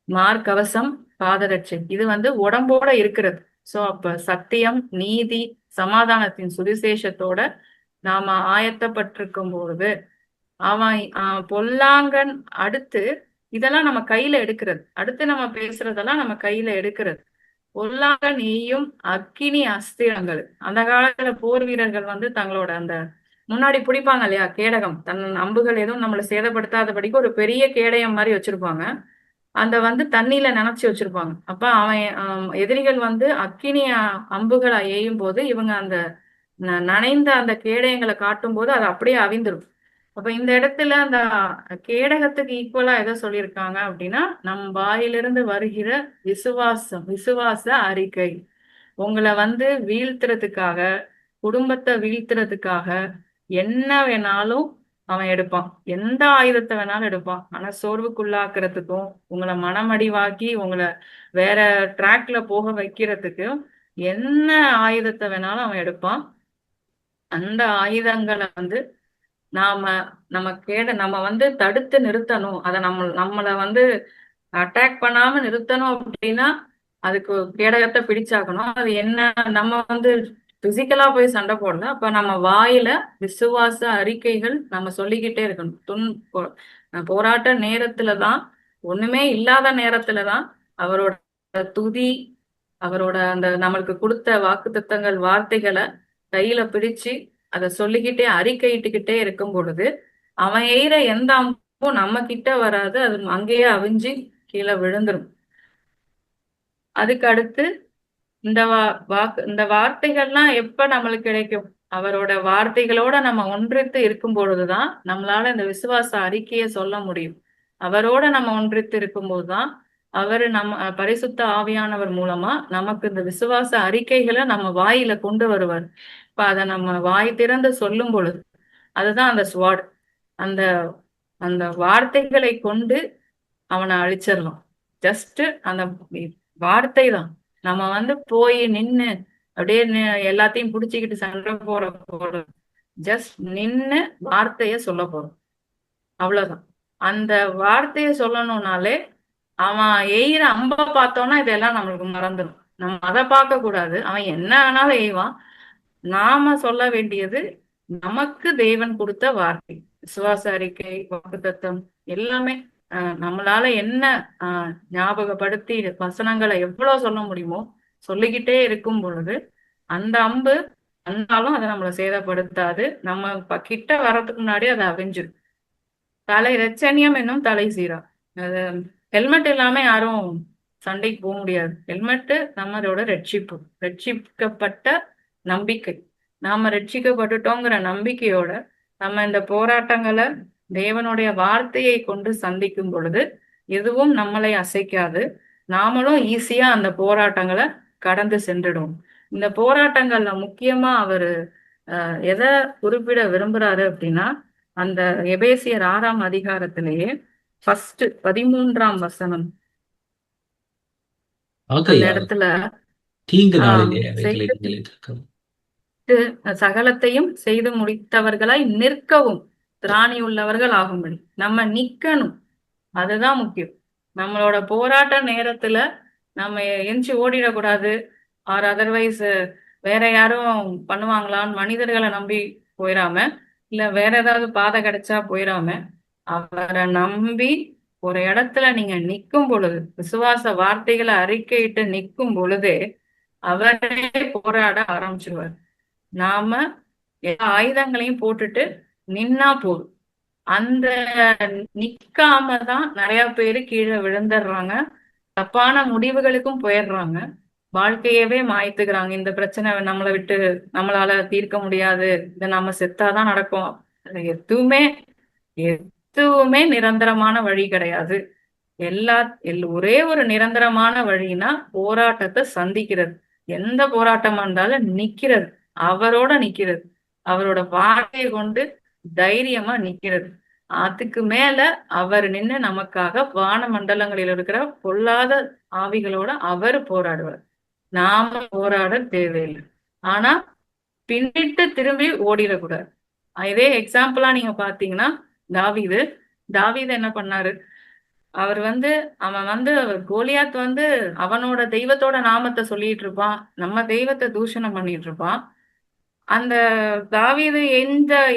மார்க்கவசம், பாதரட்சை, இது உடம்போட இருக்கிறது. சோ அப்ப சத்தியம், நீதி, சமாதானத்தின் சுவிசேஷத்தோட நாம ஆயத்தப்பட்டிருக்கும் பொழுது அவன் பொல்லாங்கன் அடுத்து இதெல்லாம் நம்ம கையில எடுக்கிறது. அடுத்து நம்ம பேசுறதெல்லாம் நம்ம கையில எடுக்கிறது. பொல்லாங்கன் எய்யும் அக்கினி அஸ்திரங்கள். அந்த காலத்துல போர் வீரர்கள் தங்களோட அந்த முன்னாடி பிடிப்பாங்க இல்லையா, கேடகம், தன் அம்புகள் எதுவும் நம்மளை சேதப்படுத்தாதபடிக்கு ஒரு பெரிய கேடயம் மாதிரி வச்சிருப்பாங்க. அந்த தண்ணியில நனைச்சு வச்சிருப்பாங்க. அப்ப அவன் எதிரிகள் அக்கினி அம்புகளை எய்யும் போது இவங்க அந்த நனைந்த அந்த கேடயங்களை காட்டும் போது அது அப்படியே அவிந்துடும். அப்ப இந்த இடத்துல அந்த கேடகத்துக்கு ஈக்குவலா எதை சொல்லியிருக்காங்க அப்படின்னா, நம் வாயிலிருந்து வருகிற விசுவாச அறிக்கை. உங்களை வீழ்த்துறதுக்காக, குடும்பத்தை வீழ்த்துறதுக்காக என்ன வேணாலும் அவன் எடுப்பான். எந்த ஆயுதத்தை வேணாலும் எடுப்பான். ஆனா சோர்வுக்குள்ளாக்குறதுக்கும், உங்களை மனமடிவாக்கி உங்களை வேற ட்ராக்ல போக வைக்கிறதுக்கும் என்ன ஆயுதத்தை வேணாலும் அவன் எடுப்பான். அந்த ஆயுதங்களை நாம நம்ம தடுத்து நிறுத்தணும். அதை நம்மளை அட்டாக் பண்ணாம நிறுத்தணும் அப்படின்னா அதுக்கு கேடகத்தை பிடிச்சாக்கணும். அது என்ன, நம்ம பிசிக்கலா போய் சண்டை போடல. அப்ப நம்ம வாயில விசுவாச அறிக்கைகள் நம்ம சொல்லிக்கிட்டே இருக்கணும். போராட்ட நேரத்துலதான், ஒண்ணுமே இல்லாத நேரத்துலதான் அவரோட துதி, அவரோட அந்த நம்மளுக்கு கொடுத்த வாக்குத்தத்தங்கள், வார்த்தைகளை கையில பிடிச்சு அதை சொல்லிக்கிட்டே அறிக்கையிட்டுக்கிட்டே இருக்கும் பொழுது அவன் எய்கிற எந்த அம்பும் நம்ம கிட்ட வராது. அது அங்கேயே அவிஞ்சு கீழே விழுந்துரும். அதுக்கு அடுத்து இந்த வார்த்தைகள்லாம் எப்ப நம்மளுக்கு கிடைக்கும்? அவரோட வார்த்தைகளோட நம்ம ஒன்றித்து இருக்கும் பொழுதுதான் நம்மளால இந்த விசுவாச அறிக்கையை சொல்ல முடியும். அவரோட நம்ம ஒன்றித்து இருக்கும் போதுதான் அவரு நம்ம பரிசுத்த ஆவியானவர் மூலமா நமக்கு இந்த விசுவாச அறிக்கைகளை நம்ம வாயில கொண்டு வருவார். இப்ப அதை நம்ம வாய் திறந்து சொல்லும் பொழுது அதுதான் அந்த ஸ்வாட். அந்த அந்த வார்த்தைகளை கொண்டு அவனை அழிச்சிடலாம். ஜஸ்ட் அந்த வார்த்தை தான். நம்ம போய் நின்னு அப்படியே எல்லாத்தையும் புடிச்சுக்கிட்டு சண்டை போறோம். ஜஸ்ட் நின்னு வார்த்தைய சொல்ல போறோம், அவ்வளவுதான். அந்த வார்த்தைய சொல்லணும்னாலே அவன் எய்கிற அம்ப பார்த்தோம்னா இதெல்லாம் நம்மளுக்கு மறந்துடும். நம்ம அதை பார்க்க கூடாது. அவன் என்ன வேணாலும் எய்வான். நாம சொல்ல வேண்டியது நமக்கு தேவன் கொடுத்த வார்த்தை, விசுவாச அறிக்கை, வாக்குத்தத்தம் எல்லாமே. நம்மளால என்ன ஞாபகப்படுத்தி வசனங்களை எவ்வளவு சொல்ல முடியுமோ சொல்லிக்கிட்டே இருக்கும் பொழுது அந்த அம்பு வந்தாலும் அதை நம்மளை சேதப்படுத்தாது. நம்ம கிட்ட வர்றதுக்கு முன்னாடி அதை அவிஞ்சிடும். தலை ரச்சனியம் என்னும் தலை சீரா. அது ஹெல்மெட் இல்லாம யாரும் சண்டைக்கு போக முடியாது. ஹெல்மெட்டு நம்மளோட ரட்சிக்கப்பட்ட நம்பிக்கை. நாம ரட்சிக்கப்பட்டுட்டோங்கிற நம்பிக்கையோட நம்ம இந்த போராட்டங்களை தேவனுடைய வார்த்தையை கொண்டு சந்திக்கும் பொழுது எதுவும் நம்மளை அசைக்காது. நாமளும் ஈஸியா அந்த போராட்டங்களை கடந்து சென்றுடுவோம். இந்த போராட்டங்கள்ல முக்கியமா அவரு எதை குறிப்பிட விரும்புறாரு அப்படின்னா, அந்த எபேசியர் 6ஆம் அதிகாரத்திலேயே ஃபர்ஸ்ட் 13ஆம் வசனம் அந்த இடத்துல தீங்கு நாளிலே அவைகளை நீங்கள் எதிர்க்கவும் சகலத்தையும் செய்து முடித்தவர்களாய் நிற்கவும் திராணி உள்ளவர்கள் ஆகும்படி நம்ம நிக்கணும். அதுதான் முக்கியம். நம்மளோட போராட்ட நேரத்துல நம்ம எஞ்சி ஓடிடக்கூடாது. ஆர் அதர்வைஸ் வேற யாரும் பண்ணுவாங்களான்னு மனிதர்களை நம்பி போயிடாம, இல்ல வேற ஏதாவது பாதை கிடைச்சா போயிடாம, அவரை நம்பி ஒரு இடத்துல நீங்க நிக்கும் பொழுது, விசுவாச வார்த்தைகளை அறிக்கையிட்டு நிக்கும் பொழுதே அவரே போராட ஆரம்பிச்சிருவார். நாம எல்லா ஆயுதங்களையும் போட்டுட்டு நின்னா போதும். அந்த நிக்காம தான் நிறைய பேரு கீழே விழுந்துடுறாங்க, தப்பான முடிவுகளுக்கும் போயிடுறாங்க, வாழ்க்கையவே மாய்த்துக்கிறாங்க. இந்த பிரச்சனை நம்மளை விட்டு நம்மளால தீர்க்க முடியாது, இதை நம்ம செத்தாதான் நடக்கும். எதுவுமே நிரந்தரமான வழி கிடையாது. ஒரே ஒரு நிரந்தரமான வழினா போராட்டத்தை சந்திக்கிறது. எந்த போராட்டமா இருந்தாலும் நிக்கிறது, அவரோட நிக்கிறது, அவரோட வார்த்தையை கொண்டு தைரியமா நிக்கிறது. அதுக்கு மேல அவர் நின்று நமக்காக வான மண்டலங்களில் இருக்கிற பொல்லாத ஆவிகளோட அவர் போராடுவார். நாம போராட தேவையில்லை. ஆனா பின்னிட்டு திரும்பி ஓடிடக்கூடாது. இதே எக்ஸாம்பிளா நீங்க பாத்தீங்கன்னா தாவீது தாவீது என்ன பண்ணாரு? அவர் அவன் கோலியாத் அவனோட தெய்வத்தோட நாமத்தை சொல்லிட்டு இருப்பான், நம்ம தெய்வத்தை தூஷணம் பண்ணிட்டு இருப்பான். அந்த தாவீது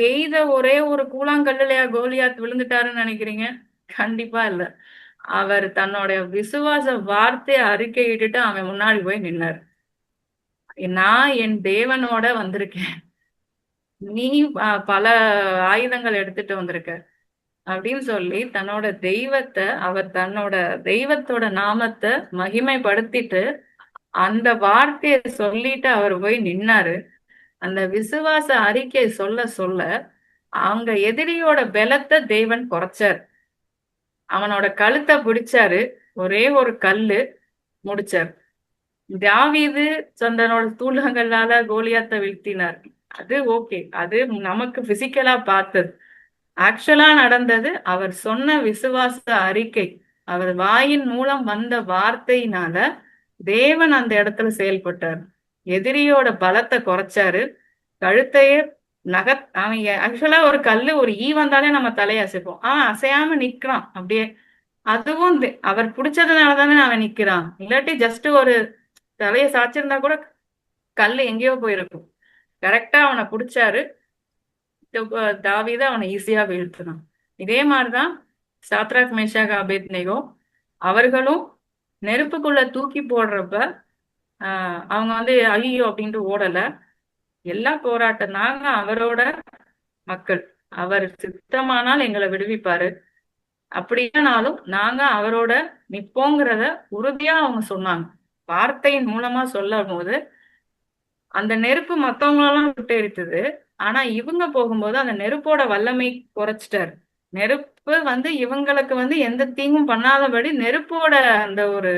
எய்த ஒரே ஒரு கூழாங்கல்லுலயா கோலியாத் விழுந்துட்டாருன்னு நினைக்கிறீங்க? கண்டிப்பா இல்ல. அவர் தன்னுடைய விசுவாச வார்த்தையை அறிக்கையிட்டுட்டு அவன் முன்னாடி போய் நின்னார். நான் என் தேவனோட வந்திருக்கேன், நீ பல ஆயுதங்கள் எடுத்துட்டு வந்திருக்க அப்படின்னு சொல்லி அவர் தன்னோட தெய்வத்தோட நாமத்தை மகிமைப்படுத்திட்டு அந்த வார்த்தையை சொல்லிட்டு அவர் போய் நின்னாரு. அந்த விசுவாச அறிக்கை சொல்ல சொல்ல அவங்க எதிரியோட பலத்தை தேவன் குறைச்சார். அவனோட கழுத்தை பிடிச்சாரு, ஒரே ஒரு கல்லு முடிச்சார். தாவீது தன்னோட தூளங்களால கோலியாத்தை வீழ்த்தினார். அது ஓகே, அது நமக்கு பிசிக்கலா பார்த்தது. ஆக்சுவலா நடந்தது அவர் சொன்ன விசுவாச அறிக்கை, அவர் வாயின் மூலம் வந்த வார்த்தையினால தேவன் அந்த இடத்துல செயல்பட்டார். எதிரியோட பலத்தை குறைச்சாரு, கழுத்தையே அவன் ஆக்சுவலா ஒரு கல்லு ஒரு ஈ வந்தாலே நம்ம தலையை அசைப்போம், அவன் அசையாம நிக்கிறான் அப்படியே. அதுவும் அவர் பிடிச்சதுனாலதானே அவன் நிக்கிறான், இல்லாட்டி ஜஸ்ட் ஒரு தலையை சாச்சிருந்தா கூட கல்லு எங்கேயோ போயிருக்கும். கரெக்டா அவனை பிடிச்சாரு, தாவீது அவனை ஈஸியா வீழ்த்தினான். இதே மாதிரிதான் சாத்ராக் மேஷாக் ஆபேத்நேகோ அவர்களும் நெருப்புக்குள்ள தூக்கி போடுறப்ப அவங்க ஐயோ அப்படின்ட்டு ஓடல. எல்லா போராட்டம், நாங்க அவரோட மக்கள், அவர் சித்தமானால் எங்களை விடுவிப்பாரு, அப்படியானாலும் நாங்க அவரோட நிப்போங்கிறத உறுதியா அவங்க சொன்னாங்க. வார்த்தையின் மூலமா சொல்லும் போது அந்த நெருப்பு மத்தவங்களெல்லாம் விட்டு எரித்தது. ஆனா இவங்க போகும்போது அந்த நெருப்போட வல்லமை குறைச்சிட்டாரு. நெருப்பு இவங்களுக்கு எந்த தீங்கும் பண்ணாதபடி நெருப்போட அந்த ஒரு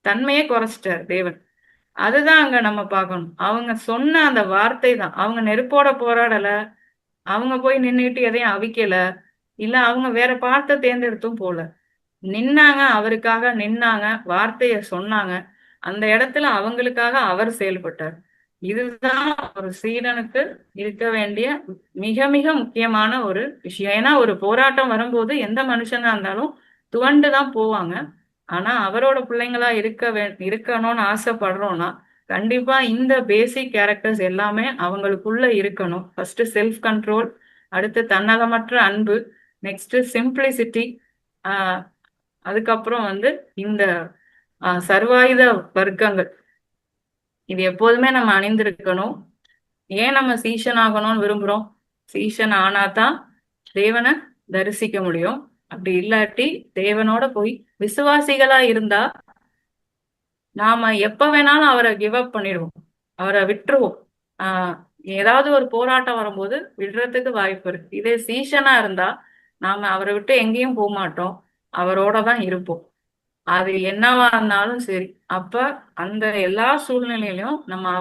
தன்மையை குறைச்சிட்டாரு தேவன். அதுதான் அங்க நம்ம பார்க்கணும். அவங்க சொன்ன அந்த வார்த்தை தான். அவங்க நெருப்போட போராடல, அவங்க போய் நின்றுட்டு எதையும் அவிக்கல, இல்ல அவங்க வேற பாட்டை தேர்ந்தெடுத்தும் போல. நின்னாங்க, அவருக்காக நின்னாங்க, வார்த்தைய சொன்னாங்க. அந்த இடத்துல அவங்களுக்காக அவர் செயல்பட்டார். இதுதான் ஒரு சீடனுக்கு இருக்க வேண்டிய மிக மிக முக்கியமான ஒரு விஷயம். ஏன்னா ஒரு போராட்டம் வரும்போது எந்த மனுஷனா இருந்தாலும் துவண்டுதான் போவாங்க. ஆனா அவரோட பிள்ளைங்களா இருக்கணும்னு ஆசைப்படுறோம்னா கண்டிப்பா இந்த பேசிக் கேரக்டர்ஸ் எல்லாமே அவங்களுக்குள்ள இருக்கணும். ஃபர்ஸ்ட் செல்ஃப் கண்ட்ரோல், அடுத்து தன்னலமற்ற அன்பு, நெக்ஸ்ட் சிம்பிளிசிட்டி, அதுக்கப்புறம் இந்த சர்வாயுத வர்க்கங்கள், இது எப்போதுமே நம்ம அணிந்திருக்கணும். ஏன் நம்ம சீஷன் ஆகணும்னு விரும்புறோம்? சீஷன் ஆனாதான் தேவனை தரிசிக்க முடியும். அப்படி இல்லாட்டி தேவனோட போய் விசுவாசிகளா இருந்தா நாம எப்ப வேணாலும் அவரை கிவ் அப் பண்ணிடுவோம், அவரை விட்டுருவோம். ஏதாவது ஒரு போராட்டம் வரும்போது விடுறதுக்கு வாய்ப்பு இருக்கு. இதே சீஷனா இருந்தா நாம அவரை விட்டு எங்கேயும் போக மாட்டோம், அவரோட தான் இருப்போம். அது என்னவா இருந்தாலும் சரி. அப்ப அந்த எல்லா சூழ்நிலையிலும் நம்ம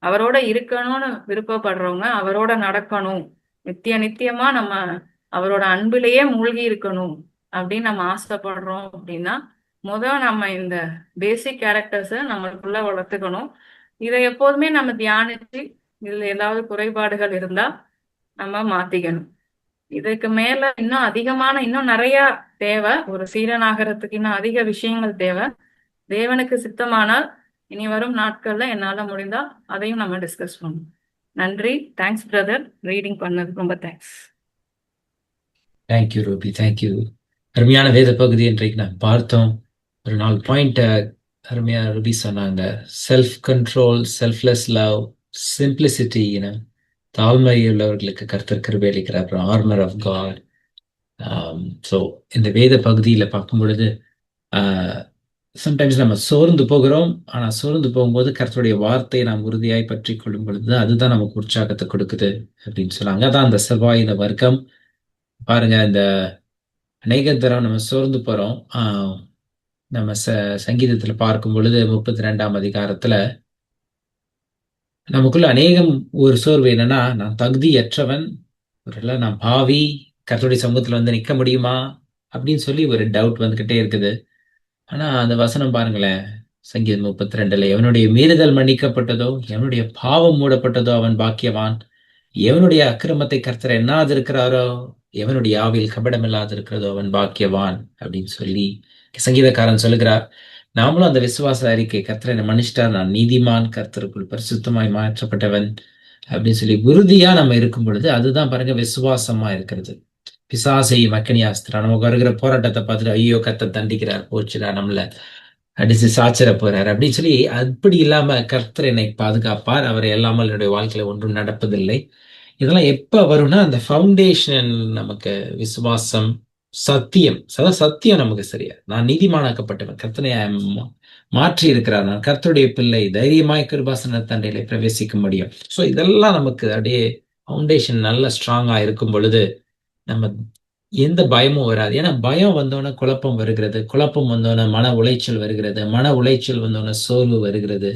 அவரோட இருக்கணும்னு விருப்பப்படுறவங்க, அவரோட நடக்கணும், நித்தியமா நம்ம அவரோட அன்பிலேயே மூழ்கி இருக்கணும் அப்படின்னு நம்ம ஆசைப்படுறோம் அப்படின்னா நம்ம இந்த பேசிக் கேரக்டர்ஸை நம்மளுக்குள்ள வளர்த்துக்கணும். இதை எப்போதுமே நம்ம தியானிச்சு இதுல ஏதாவது குறைபாடுகள் இருந்தா நம்ம மாத்திக்கணும். இதுக்கு மேல இன்னும் நிறைய தேவை. ஒரு சீரனாகிறதுக்கு இன்னும் அதிக விஷயங்கள் தேவை. தேவனுக்கு சித்தமானால் இனி வரும் நாட்கள்ல என்னால முடிந்தா அதையும் நம்ம டிஸ்கஸ் பண்ணுவோம். நன்றி. தேங்க்ஸ் பிரதர், ரீடிங் பண்ணது ரொம்ப தேங்க்ஸ். Thank you Ruby, thank you. அருமையான வேத பகுதி இன்றைக்கு நான் பார்த்தோம். ஒரு 4 பாயிண்ட் அருமையா ரூபி சொன்னாங்க. Self control, selfless love, simplicity, தாழ்மை உள்ளவர்களுக்கு கர்த்தர் கிருபை அளிக்கிறார். அப்புறம் ஆர்மர் ஆஃப் காட். ஸோ இந்த வேத பகுதியில பார்க்கும் பொழுது சம்டைம்ஸ் நம்ம சோர்ந்து போகிறோம். ஆனா சோர்ந்து போகும்போது கர்த்தருடைய வார்த்தையை நாம் உறுதியாய் பற்றி கொள்ளும் பொழுது அதுதான் நமக்கு உற்சாகத்தை கொடுக்குது அப்படின்னு சொன்னாங்க. அதான் அந்த செவ்வாய் வர்க்கம். பாருங்க, இந்த அநேக தரம் நம்ம சோர்ந்து போறோம். நம்ம சங்கீதத்துல பார்க்கும் பொழுது 32ஆம் அதிகாரத்துல நமக்குள்ள அநேகம் ஒரு சோர்வு என்னன்னா, நான் தகுதியற்றவன், ஒருவேளை நான் பாவி, கர்த்தருடைய சமூகத்துல நிக்க முடியுமா அப்படின்னு சொல்லி ஒரு டவுட் வந்துகிட்டே இருக்குது. ஆனா அந்த வசனம் பாருங்களேன், சங்கீதம் 32ல, எவனுடைய மீறுதல் மன்னிக்கப்பட்டதோ, எவனுடைய பாவம் மூடப்பட்டதோ அவன் பாக்கியவான், எவனுடைய அக்கிரமத்தை கர்த்தர் எண்ணாது இருக்கிறாரோ, எவனுடைய ஆவியில் கபடம் இல்லாது இருக்கிறதோ அவன் பாக்கியவான் அப்படின்னு சொல்லி சங்கீதக்காரன் சொல்லுகிறார். நாமளும் அந்த விசுவாச அறிக்கை, கர்த்தர் என்னை மன்னிச்சிட்டார், நான் நீதிமான், கர்த்தருக்குள் பரிசுத்தமாய் மாற்றப்பட்டவன் அப்படின்னு சொல்லி உறுதியா நம்ம இருக்கும் பொழுது, அதுதான் பாருங்க விசுவாசமா இருக்கிறது. பிசாசை மக்கணியாஸ்திரா நமக்கு வருகிற போராட்டத்தை பார்த்துட்டு ஐயோ கர்த்தர் தண்டிக்கிறார், போச்சுடா நம்மள அடிச்சு சாச்சிட போறாரு அப்படின்னு சொல்லி, அப்படி இல்லாம கர்த்தர் என்னை பாதுகாப்பார், அவரை இல்லாமல் என்னுடைய வாழ்க்கையில ஒன்றும் நடப்பதில்லை. இதெல்லாம் எப்ப வரும்னா அந்த ஃபவுண்டேஷன் நமக்கு விசுவாசம், சத்தியம், சத்தியம் நமக்கு சரியா, நான் நீதிமானாக்கப்பட்டவன், கர்த்தனை மாற்றி இருக்கிறார், நான் கர்த்தருடைய பிள்ளை, தைரியமாய் கிருபாசன தண்டையில பிரவேசிக்க முடியும். ஸோ இதெல்லாம் நமக்கு அப்படியே ஃபவுண்டேஷன் நல்ல ஸ்ட்ராங்கா இருக்கும் பொழுது நம்ம எந்த பயமும் வராது. ஏன்னா பயம் வந்தோடனே குழப்பம் வருகிறது, குழப்பம் வந்தோடனே மன உளைச்சல் வருகிறது, மன உளைச்சல் வந்தோடனே சோர்வு வருகிறது,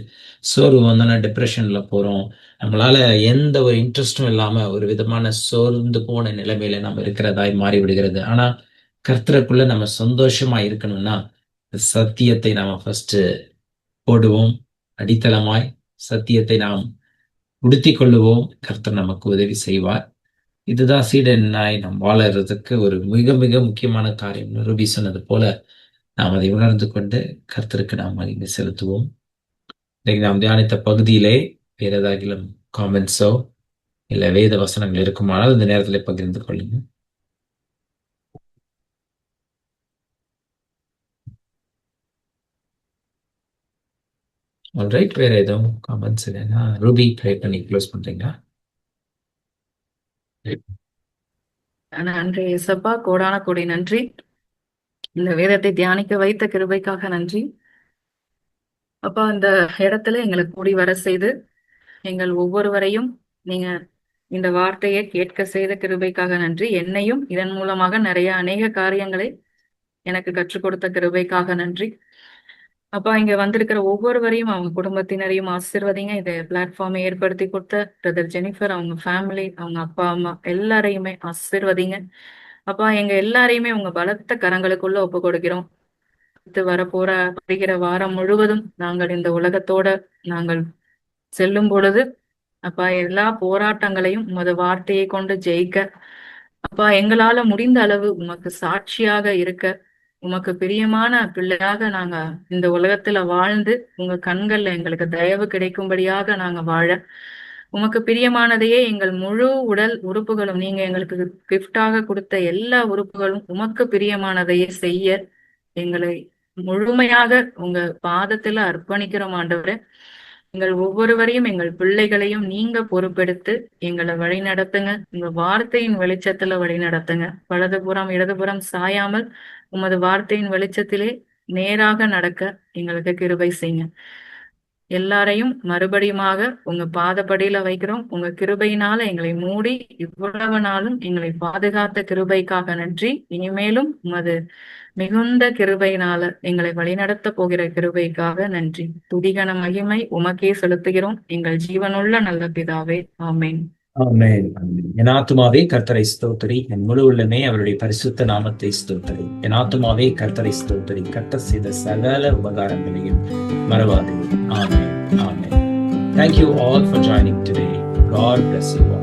சோர்வு வந்தோடனே டிப்ரெஷன்ல போறோம். நம்மளால எந்த ஒரு இன்ட்ரெஸ்டும் இல்லாம ஒரு விதமான சோர்ந்து போன நிலைமையில நம்ம இருக்கிறதாய் மாறி விடுகிறது. ஆனா கர்த்தருக்குள்ள நம்ம சந்தோஷமா இருக்கணும்னா சத்தியத்தை நாம ஃபர்ஸ்ட் போடுவோம் அடித்தளமாய், சத்தியத்தை நாம் உடுத்திக் கொள்ளுவோம், கர்த்தர் நமக்கு உதவி செய்வார். இதுதான் சீடனாய் நாம் வாழறதுக்கு ஒரு மிக மிக முக்கியமான காரியம். ரூபி சொன்னது போல நாம் அதை உணர்ந்து கொண்டு கர்த்தருக்கு நாம் மகிமை செலுத்துவோம். இன்னைக்கு நாம் தியானித்த பகுதியிலே வேற ஏதாகிலும் காமெண்ட்ஸோ இல்ல வேத வசனங்கள் இருக்குமானால் இந்த நேரத்தில் பகிர்ந்து கொள்ளுங்க. ஆல்ரைட், வேற எதுவும் காமெண்ட்ஸ் இல்லைன்னா ரூபி ட்ரை பண்ணி க்ளோஸ் பண்றீங்களா? நன்றி ஏசப்பா, கோடான கோடி நன்றி. இந்த வேதத்தை தியானிக்க வைத்த கிருபைக்காக நன்றி அப்பா. இந்த இடத்துல எங்களை கூடி வர செய்து எங்கள் ஒவ்வொருவரையும் நீங்க இந்த வார்த்தையை கேட்க செய்த கிருபைக்காக நன்றி. என்னையும் இதன் மூலமாக நிறைய அநேக காரியங்களை எனக்கு கற்றுக் கொடுத்த கிருபைக்காக நன்றி அப்பா. இங்க வந்திருக்கிற ஒவ்வொருவரையும் அவங்க குடும்பத்தினரையும் ஆசீர்வதிங்க. இதை பிளாட்ஃபார்மை ஏற்படுத்தி கொடுத்த பிரதர் ஜெனிஃபர், அவங்க ஃபேமிலி, அவங்க அப்பா அம்மா எல்லாரையுமே ஆசீர்வதிங்க அப்பா. எங்க எல்லாரையுமே உங்க பலத்த கரங்களுக்குள்ள ஒப்பு கொடுக்கிறோம். வருகிற வாரம் முழுவதும் நாங்கள் இந்த உலகத்தோட நாங்கள் செல்லும் பொழுது அப்பா, எல்லா போராட்டங்களையும் உமது வார்த்தையை கொண்டு ஜெயிக்க அப்பா, எங்களால முடிந்த அளவு உமக்கு சாட்சியாக இருக்க, உமக்கு பிரியமான பிள்ளையாக நாங்க இந்த உலகத்துல வாழ்ந்து உங்க கண்கள்ல எங்களுக்கு தயவு கிடைக்கும்படியாக நாங்க வாழ, உமக்கு பிரியமானதையே எங்கள் முழு உடல் உறுப்புகளும், நீங்க எங்களுக்கு கிஃப்டாக கொடுத்த எல்லா உறுப்புகளும் உமக்கு பிரியமானதையே செய்ய எங்களை முழுமையாக உங்க பாதத்துல அர்ப்பணிக்கிறோம் ஆண்டவரே. எங்கள் ஒவ்வொருவரையும் எங்கள் பிள்ளைகளையும் நீங்க பொறுப்பெடுத்து எங்களை வழி நடத்துங்க. உங்க வார்த்தையின் வெளிச்சத்துல வழி நடத்துங்க. வலதுபுறம் இடதுபுறம் சாயாமல் உமது வார்த்தையின் வெளிச்சத்திலே நேராக நடக்க எங்களுக்கு கிருபை செய்யுங்க. எல்லாரையும் மறுபடியுமாக உங்க பாதப்படியில வைக்கிறோம். உங்க கிருபையினால எங்களை மூடி இவ்வளவு நாளும் எங்களை பாதுகாத்த கிருபைக்காக நன்றி. இனிமேலும் உமது மிகுந்த கிருபையினால எங்களை வழிநடத்த போகிற கிருபைக்காக நன்றி. துதிகன மகிமை உமக்கே செலுத்துகிறோம் எங்கள் ஜீவனுள்ள நல்ல பிதாவே, ஆமேன். ஆமென். என் ஆத்துமாவே கர்த்தரை ஸ்தோத்திரி, என் முழு உள்ளமே அவருடைய பரிசுத்த நாமத்தை ஸ்தோத்திரி. என் ஆத்துமாவே கர்த்தரை ஸ்தோத்திரி, கர்த்தர் செய்த சகல உபகாரங்களையும் மறவாதே. ஆமென். ஆமென். Thank you all for joining today. God bless you all.